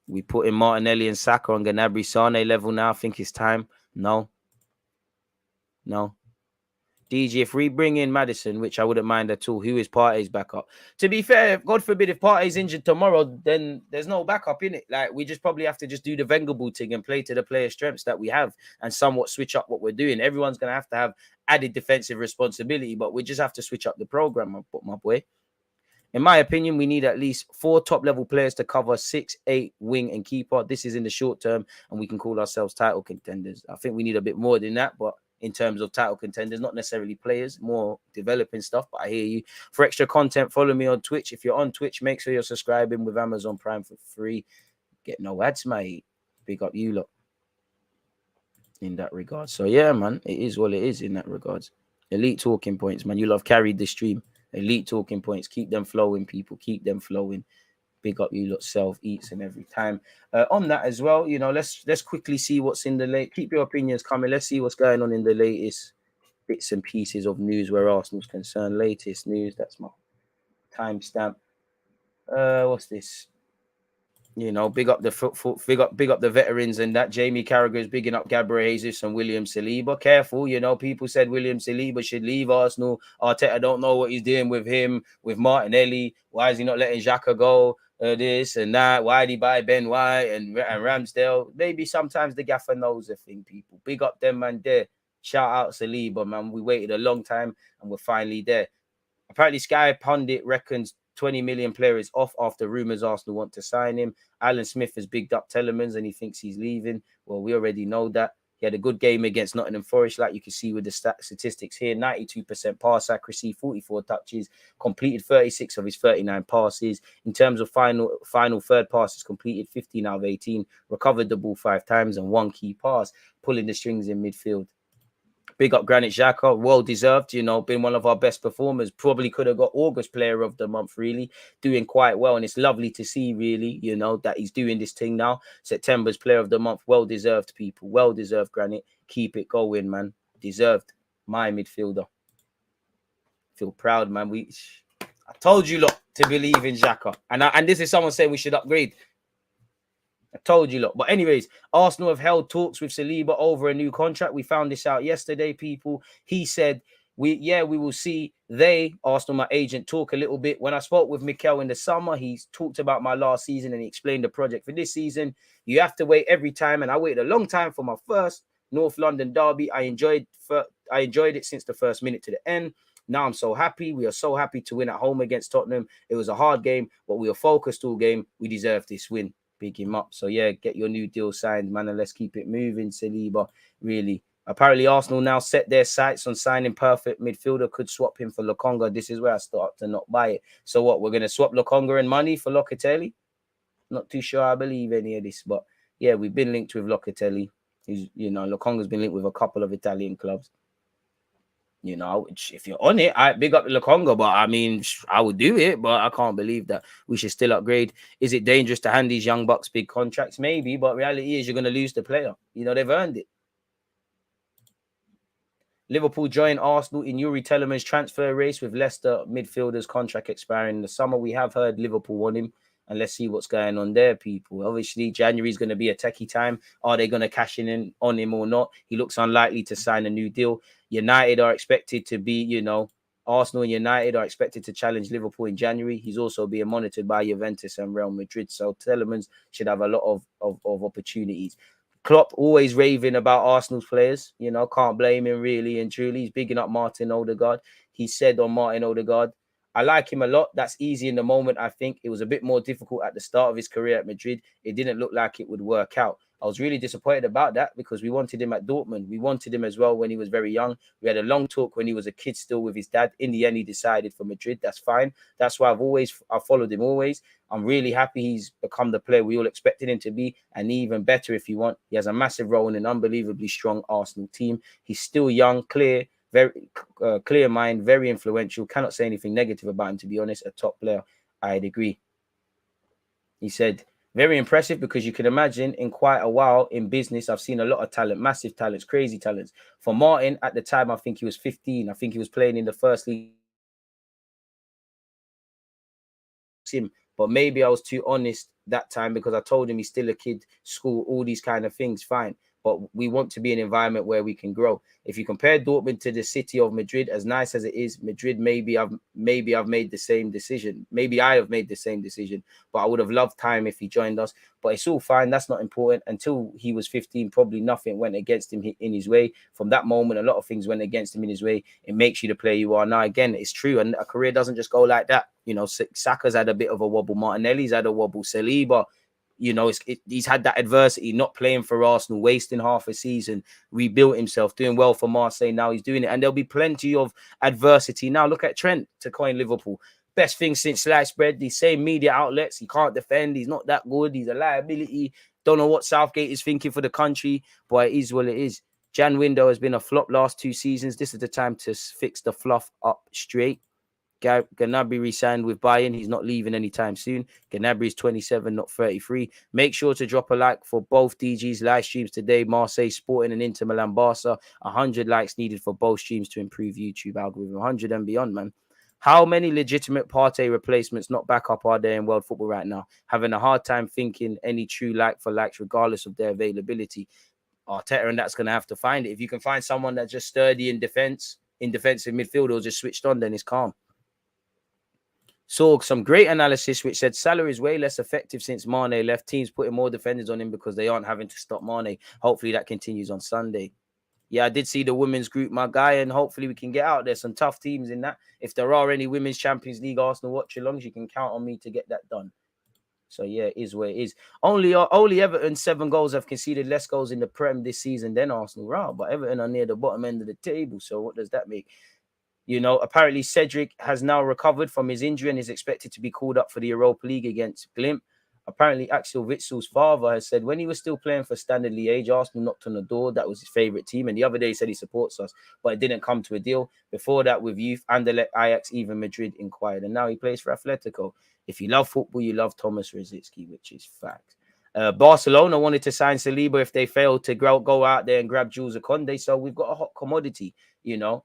We put in Martinelli and Saka on Gnabry Sane level now. I think it's time. No. DG, if we bring in Maddison, which I wouldn't mind at all, who is Partey's backup? To be fair, God forbid, if Partey's injured tomorrow, then there's no backup in it. Like, we just probably have to just do the Wenger thing and play to the player strengths that we have and somewhat switch up what we're doing. Everyone's going to have added defensive responsibility, but we just have to switch up the program, my boy. In my opinion, we need at least 4 top-level players to cover 6, 8, wing, and keeper. This is in the short term, and we can call ourselves title contenders. I think we need a bit more than that, but in terms of title contenders, not necessarily players, more developing stuff, but I hear you. For extra content, follow me on Twitch. If you're on Twitch, make sure you're subscribing with Amazon Prime for free. Get no ads, mate. Big up you lot in that regard. So, yeah, man, it is what it is in that regards. Elite talking points, man. You love carried the stream. Elite talking points. Keep them flowing, people. Keep them flowing. Big up you lot, self eats and every time. On that as well, you know, let's quickly see what's in the late. Keep your opinions coming. Let's see what's going on in the latest bits and pieces of news where Arsenal's concerned. Latest news. That's my timestamp. What's this? You know, big up the big up the veterans and that. Jamie Carragher is bigging up Gabriel Jesus and William Saliba. Careful, you know, people said William Saliba should leave Arsenal. Arteta don't know what he's doing with him, with Martinelli. Why is he not letting Xhaka go? This and that. Why did he buy Ben White and Ramsdale? Maybe sometimes the gaffer knows a thing, people. Big up them, man, there. Shout out Saliba, man. We waited a long time and we're finally there. Apparently, Sky Pundit reckons 20 million player is off after rumours Arsenal want to sign him. Alan Smith has bigged up Telemans and he thinks he's leaving. Well, we already know that. He had a good game against Nottingham Forest, like you can see with the statistics here. 92% pass accuracy, 44 touches, completed 36 of his 39 passes. In terms of final third passes completed, 15 out of 18, recovered the ball 5 times and 1 key pass, pulling the strings in midfield. Big up Granit Xhaka, well deserved, you know, been one of our best performers. Probably could have got August Player of the Month, really, doing quite well. And it's lovely to see, really, you know, that he's doing this thing now. September's Player of the Month, well deserved, people. Well deserved, Granit. Keep it going, man. Deserved. My midfielder. Feel proud, man. I told you lot to believe in Xhaka. And this is someone saying we should upgrade. I told you, look. But anyways, Arsenal have held talks with Saliba over a new contract. We found this out yesterday, people. He said, we will see. Arsenal, my agent, talk a little bit. When I spoke with Mikel in the summer, he talked about my last season and he explained the project for this season. You have to wait every time. And I waited a long time for my first North London derby. I enjoyed it since the first minute to the end. Now I'm so happy. We are so happy to win at home against Tottenham. It was a hard game, but we were focused all game. We deserve this win. Big him up. So, yeah, get your new deal signed, man, and let's keep it moving, Saliba, really. Apparently, Arsenal now set their sights on signing perfect midfielder. Could swap him for LOKONGA. This is where I start to not buy it. So, what, we're going to swap LOKONGA and money for Locatelli? Not too sure I believe any of this, but, yeah, we've been linked with Locatelli. He's, you know, LOKONGA's been linked with a couple of Italian clubs. You know, if you're on it, I big up LOKONGA, but I mean, I would do it, but I can't believe that we should still upgrade. Is it dangerous to hand these young bucks big contracts? Maybe, but reality is you're going to lose the player. You know, they've earned it. Liverpool join Arsenal in Yuri Teleman's transfer race with Leicester midfielder's contract expiring in the summer. We have heard Liverpool want him, and let's see what's going on there, people. Obviously, January is going to be a techie time. Are they going to cash in on him or not? He looks unlikely to sign a new deal. United are expected to be, Arsenal and United are expected to challenge Liverpool in January. He's also being monitored by Juventus and Real Madrid. So Telemans should have a lot of opportunities. Klopp always raving about Arsenal's players. Can't blame him really and truly. He's bigging up Martin Odegaard. He said on Martin Odegaard, I like him a lot. That's easy in the moment, I think. It was a bit more difficult at the start of his career at Madrid. It didn't look like it would work out. I was really disappointed about that because we wanted him at Dortmund. We wanted him as well when he was very young. We had a long talk when he was a kid still with his dad. In the end, he decided for Madrid. That's fine. That's why I've followed him always. I'm really happy he's become the player we all expected him to be, and even better if you want. He has a massive role in an unbelievably strong Arsenal team. He's still young, clear, very clear mind, very influential. Cannot say anything negative about him, to be honest. A top player. I'd agree. He said, very impressive because you can imagine in quite a while in business, I've seen a lot of talent, massive talents, crazy talents. For Martin, at the time, I think he was 15. I think he was playing in the first league. But maybe I was too honest that time because I told him he's still a kid, school, all these kind of things, fine. But we want to be an environment where we can grow. If you compare Dortmund to the city of Madrid, as nice as it is, Madrid, maybe I've made the same decision. Maybe I have made the same decision, but I would have loved time if he joined us. But it's all fine. That's not important. Until he was 15, probably nothing went against him in his way. From that moment, a lot of things went against him in his way. It makes you the player you are now. Again, it's true. And a career doesn't just go like that. Saka's had a bit of a wobble. Martinelli's had a wobble. Saliba, he's had that adversity, not playing for Arsenal, wasting half a season, rebuilt himself, doing well for Marseille. Now he's doing it. And there'll be plenty of adversity. Now look at Trent to coin Liverpool. Best thing since sliced bread. These same media outlets. He can't defend. He's not that good. He's a liability. Don't know what Southgate is thinking for the country, but it is what it is. Jan window has been a flop last 2 seasons. This is the time to fix the fluff up straight. Gnabry re-signed with Bayern. He's not leaving anytime soon. Gnabry is 27, not 33. Make sure to drop a like for both DG's live streams today. Marseille Sporting and Inter Milan Barca. 100 likes needed for both streams to improve YouTube algorithm. 100 and beyond, man. How many legitimate Partey replacements, not backup, are there in world football right now? Having a hard time thinking any true like for likes, regardless of their availability. Arteta, and that's going to have to find it. If you can find someone that's just sturdy in defensive midfield or just switched on, then it's calm. Saw some great analysis which said Salah is way less effective since Mane left. Teams putting more defenders on him because they aren't having to stop Mane. Hopefully that continues on Sunday. Yeah, I did see the women's group, my guy, and hopefully we can get out there. Some tough teams in that. If there are any women's Champions League Arsenal watch-alongs, you can count on me to get that done. So yeah, it is where it is. Only Everton 7 goals have conceded less goals in the Prem this season than Arsenal. Right, but Everton are near the bottom end of the table. So what does that make? Apparently Cedric has now recovered from his injury and is expected to be called up for the Europa League against Glimt. Apparently Axel Witzel's father has said when he was still playing for Standard Liège, Arsenal knocked on the door. That was his favourite team. And the other day he said he supports us, but it didn't come to a deal. Before that, with youth, Anderlecht, Ajax, even Madrid inquired. And now he plays for Atletico. If you love football, you love Thomas Rosicky, which is fact. Barcelona wanted to sign Saliba if they failed to go out there and grab Jules Akonde. So we've got a hot commodity,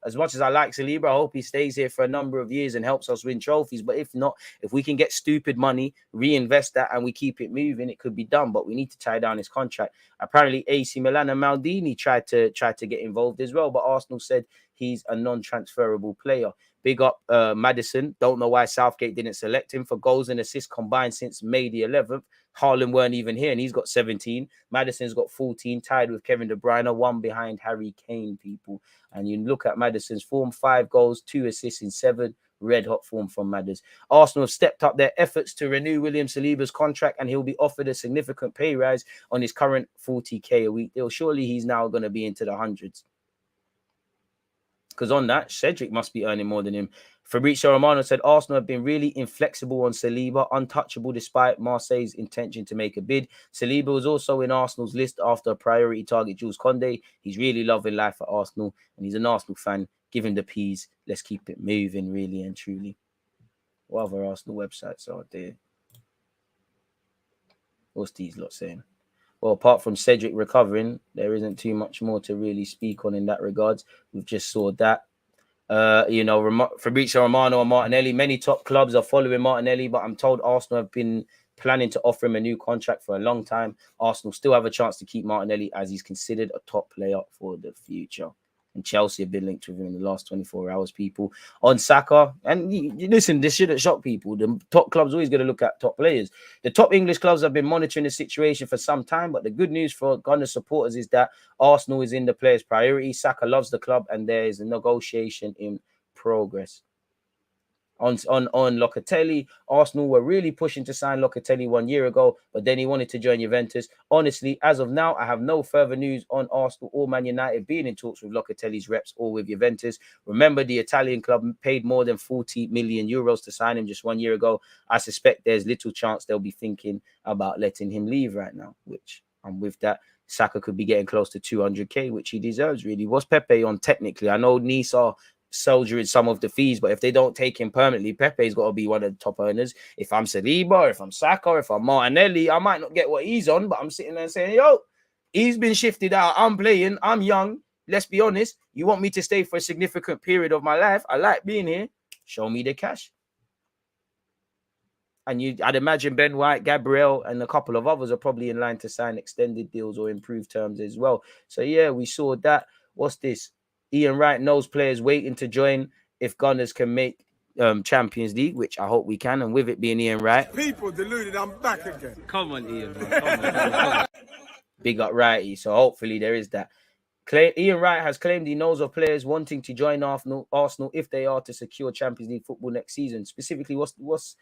As much as I like Saliba, I hope he stays here for a number of years and helps us win trophies. But if not, if we can get stupid money, reinvest that, and we keep it moving, it could be done. But we need to tie down his contract. Apparently, AC Milan and Maldini tried to get involved as well. But Arsenal said he's a non-transferable player. Big up Maddison. Don't know why Southgate didn't select him for goals and assists combined since May the 11th. Haaland weren't even here, and he's got 17. Maddison's got 14, tied with Kevin De Bruyne, 1 behind Harry Kane, people. And you look at Maddison's form, 5 goals, 2 assists in 7. Red-hot form from Madders. Arsenal have stepped up their efforts to renew William Saliba's contract, and he'll be offered a significant pay rise on his current 40k a week deal. Surely he's now going to be into the hundreds. Because on that, Cedric must be earning more than him. Fabrizio Romano said Arsenal have been really inflexible on Saliba, untouchable despite Marseille's intention to make a bid. Saliba was also in Arsenal's list after a priority target, Jules Koundé. He's really loving life at Arsenal, and he's an Arsenal fan. Give him the peas. Let's keep it moving, really and truly. What other Arsenal websites are there? What's these lot saying? Well, apart from Cedric recovering, there isn't too much more to really speak on in that regards. We've just saw that. Fabrizio Romano and Martinelli. Many top clubs are following Martinelli, but I'm told Arsenal have been planning to offer him a new contract for a long time. Arsenal still have a chance to keep Martinelli as he's considered a top player for the future. And Chelsea have been linked with him in the last 24 hours, people. On Saka, and listen, this shouldn't shock people. The top clubs always going to look at top players. The top English clubs have been monitoring the situation for some time, but the good news for Gunner supporters is that Arsenal is in the players' priority. Saka loves the club, and there is a negotiation in progress. On Locatelli, Arsenal were really pushing to sign Locatelli 1 year ago, but then he wanted to join Juventus. Honestly, as of now, I have no further news on Arsenal or Man United being in talks with Locatelli's reps or with Juventus. Remember, the Italian club paid more than 40 million euros to sign him just 1 year ago. I suspect there's little chance they'll be thinking about letting him leave right now, which I'm with that. Saka could be getting close to 200k, which he deserves, really. What's Pepe on technically? I know Nice are soldiering some of the fees, but if they don't take him permanently, Pepe's got to be one of the top earners. If I'm Saliba, if I'm Saka, if I'm Martinelli, I might not get what he's on, but I'm sitting there saying, yo, he's been shifted out. I'm playing. I'm young. Let's be honest. You want me to stay for a significant period of my life? I like being here. Show me the cash. And I'd imagine Ben White, Gabriel, and a couple of others are probably in line to sign extended deals or improved terms as well. So, yeah, we saw that. What's this? Ian Wright knows players waiting to join if Gunners can make Champions League, which I hope we can. And with it being Ian Wright. People deluded, I'm back again. Come on, Ian. Man. Come on. Big up Wrighty. So hopefully there is that. Ian Wright has claimed he knows of players wanting to join Arsenal if they are to secure Champions League football next season. Specifically, what's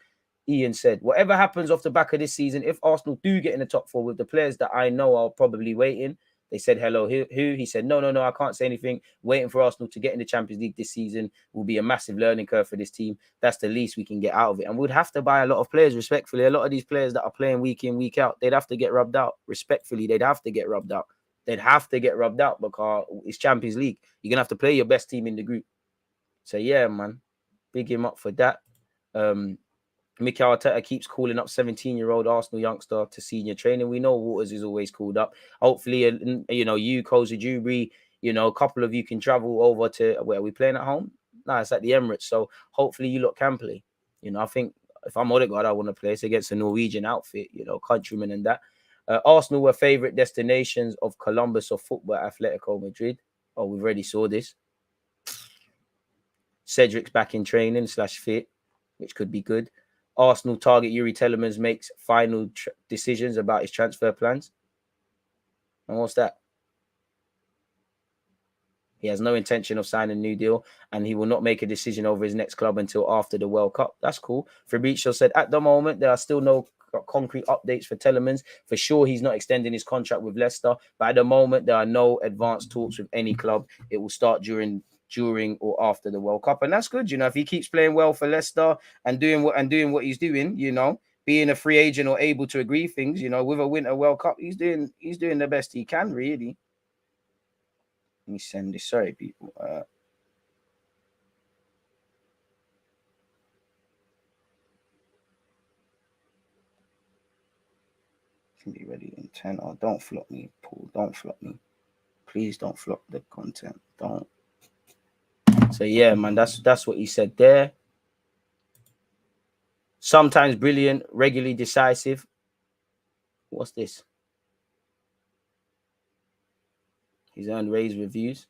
Ian said? Whatever happens off the back of this season, if Arsenal do get in the top four with the players that I know are probably waiting, they said, hello, who? He said, no, I can't say anything. Waiting for Arsenal to get in the Champions League this season will be a massive learning curve for this team. That's the least we can get out of it. And we'd have to buy a lot of players, respectfully. A lot of these players that are playing week in, week out, they'd have to get rubbed out. Respectfully, they'd have to get rubbed out. They'd have to get rubbed out because it's Champions League. You're going to have to play your best team in the group. So, yeah, man, big him up for that. Mikel Arteta keeps calling up 17-year-old Arsenal youngster to senior training. We know Waters is always called up. Hopefully, you, Cozy Dewberry, a couple of you can travel over to where are we playing at home? No, it's at the Emirates. So hopefully you lot can play. I think if I'm Odegaard, I want to play. It's against a Norwegian outfit, countrymen and that. Arsenal were favourite destinations of Columbus or football at Atletico Madrid. Oh, we've already saw this. Cedric's back in training / fit, which could be good. Arsenal target Yuri Telemans makes final decisions about his transfer plans. And what's that? He has no intention of signing a new deal, and he will not make a decision over his next club until after the World Cup. That's cool. Fabrizio said, at the moment, there are still no concrete updates for Telemans. For sure, he's not extending his contract with Leicester, but at the moment, there are no advanced talks with any club. It will start during or after the World Cup, and that's good. If he keeps playing well for Leicester and doing what he's doing, being a free agent or able to agree things, with a Winter World Cup, he's doing the best he can, really. Let me send this. Sorry, people. Can be ready in 10. Oh, don't flop me, Paul. Don't flop me. Please don't flop the content. Don't. So yeah, man, that's what he said there. Sometimes brilliant, regularly decisive. What's this? He's earned raised reviews.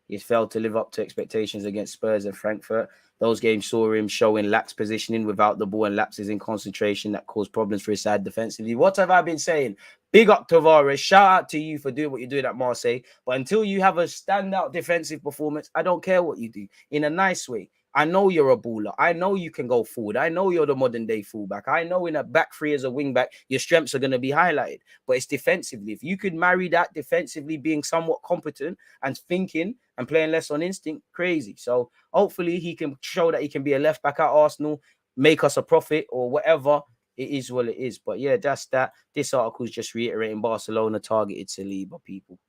He's failed to live up to expectations against Spurs and Frankfurt. Those games saw him showing lax positioning without the ball and lapses in concentration that caused problems for his side defensively. What have I been saying? Big up Tavares. Shout out to you for doing what you're doing at Marseille. But until you have a standout defensive performance, I don't care what you do. In a nice way. I know you're a baller. I know you can go forward. I know you're the modern day fullback. I know in a back three as a wing back, your strengths are going to be highlighted. But it's defensively. If you could marry that defensively being somewhat competent and thinking and playing less on instinct, crazy. So hopefully he can show that he can be a left back at Arsenal, make us a profit or whatever. It is what it is. But yeah, that's that. This article is just reiterating Barcelona targeted Saliba, people.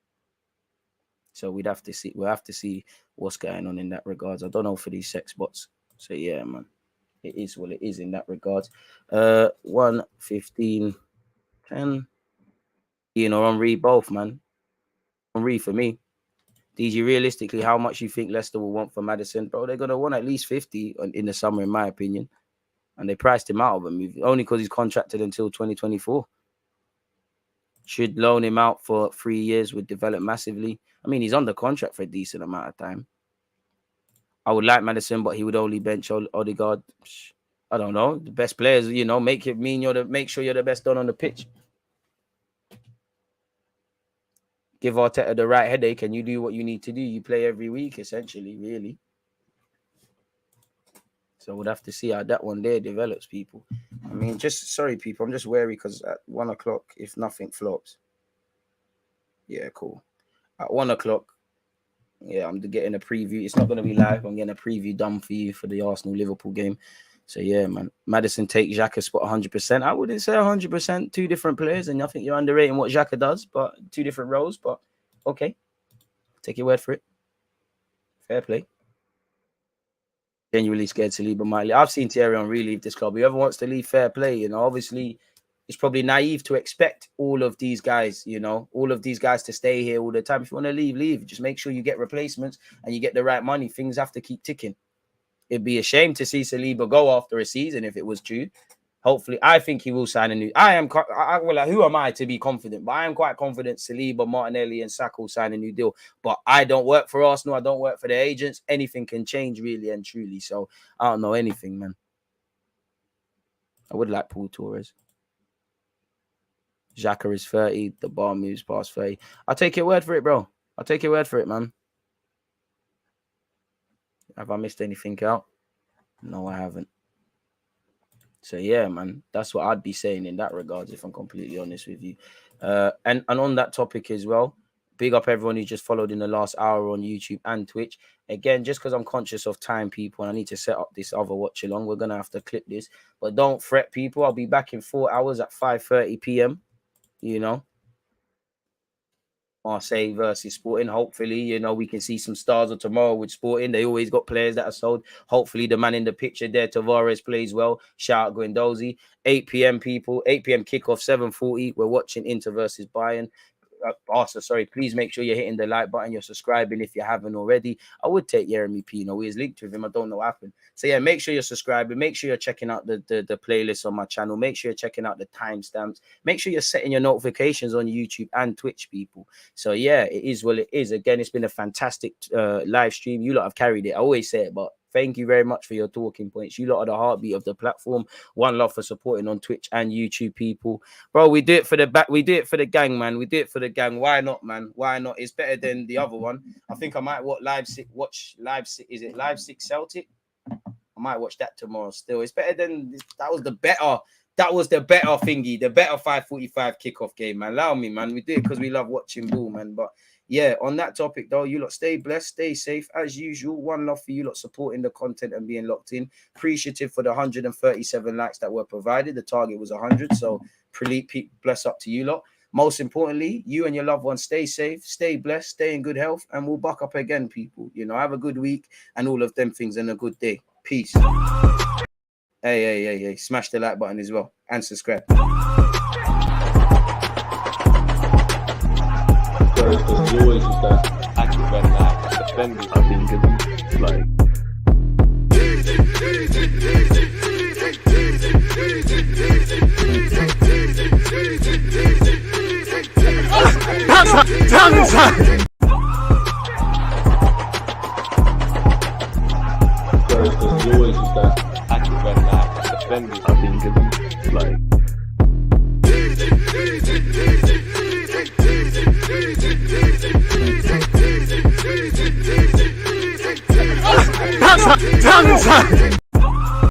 So we'll have to see what's going on in that regards. I don't know for these sex bots. So yeah, man. It is what it is in that regards. 1:15, 10. You know, Henry both, man. Henry for me. DG, realistically, how much you think Leicester will want for Maddison? Bro, they're going to want at least 50 in the summer, in my opinion. And they priced him out of a move, only because he's contracted until 2024. Should loan him out for 3 years, would develop massively. I mean, he's under contract for a decent amount of time. I would like Maddison, but he would only bench Odegaard. I don't know. The best players, you know, make sure you're the best done on the pitch. Give Arteta the right headache and you do what you need to do. You play every week, essentially, really. So we'll have to see how that one there develops, people. I mean, sorry, people. I'm just wary because at 1 o'clock, if nothing flops. Yeah, cool. At 1 o'clock, yeah, I'm getting a preview. It's not going to be live. I'm getting a preview done for you for the Arsenal-Liverpool game. So, yeah, man. Maddison take Xhaka spot 100%. I wouldn't say 100%. 2 different players, and I think you're underrating what Xhaka does, but 2 different roles. But, okay. Take your word for it. Fair play. Genuinely scared Saliba might leave. I've seen Thierry Henry leave this club. Whoever wants to leave, fair play. You know, obviously, it's probably naive to expect all of these guys, you know, all of these guys to stay here all the time. If you want to leave, leave. Just make sure you get replacements and you get the right money. Things have to keep ticking. It'd be a shame to see Saliba go after a season if it was true. Hopefully, I think he will sign a new. Who am I to be confident? But I am quite confident Saliba, Martinelli, and Saka will sign a new deal. But I don't work for Arsenal. I don't work for the agents. Anything can change, really and truly. So I don't know anything, man. I would like Paul Torres. Xhaka is 30. The bar moves past 30. I'll take your word for it, bro. I'll take your word for it, man. Have I missed anything out? No, I haven't. So, yeah, man, that's what I'd be saying in that regards, if I'm completely honest with you. And on that topic as well, big up everyone who just followed in the last hour on YouTube and Twitch. Again, just because I'm conscious of time, people, and I need to set up this other watch along, we're going to have to clip this. But don't fret, people. I'll be back in 4 hours at 5:30 p.m., you know. Marseille versus Sporting. Hopefully, you know, we can see some stars of tomorrow with Sporting. They always got players that are sold. Hopefully, the man in the picture there, Tavares, plays well. Shout out Guendouzi. 8 p.m. people. 8 p.m. kickoff, 7:40. We're watching Inter versus Bayern. Barca, sorry. Please make sure you're hitting the like button. You're subscribing if you haven't already. I would take Jeremy Pino. We was linked with him. I don't know what happened. So yeah, make sure you're subscribing. Make sure you're checking out the playlist on my channel. Make sure you're checking out the timestamps. Make sure you're setting your notifications on YouTube and Twitch, people. So yeah, it is what it is. Again, it's been a fantastic live stream. You lot have carried it. I always say it, but thank you very much for your talking points. You lot are the heartbeat of the platform. One love for supporting on Twitch and YouTube, people. Bro, we do it for the back. We do it for the gang, man. We do it for the gang. Why not, man? Why not? It's better than the other one. I think I might watch Live 6 Celtic? I might watch that tomorrow still. It's better than that was the better thingy, the better 5:45 kickoff game, man. Allow me, man. We do it because we love watching ball, man. But yeah, on that topic, though, you lot stay blessed, stay safe. As usual, one love for you lot supporting the content and being locked in. Appreciative for the 137 likes that were provided. The target was 100, so bless up to you lot. Most importantly, you and your loved ones stay safe, stay blessed, stay in good health, and we'll buck up again, people. You know, have a good week and all of them things and a good day. Peace. Hey. Smash the like button as well and subscribe. There's always just that active red light defending. I think it's like there's always just that active red light defending. I think it's like Tongue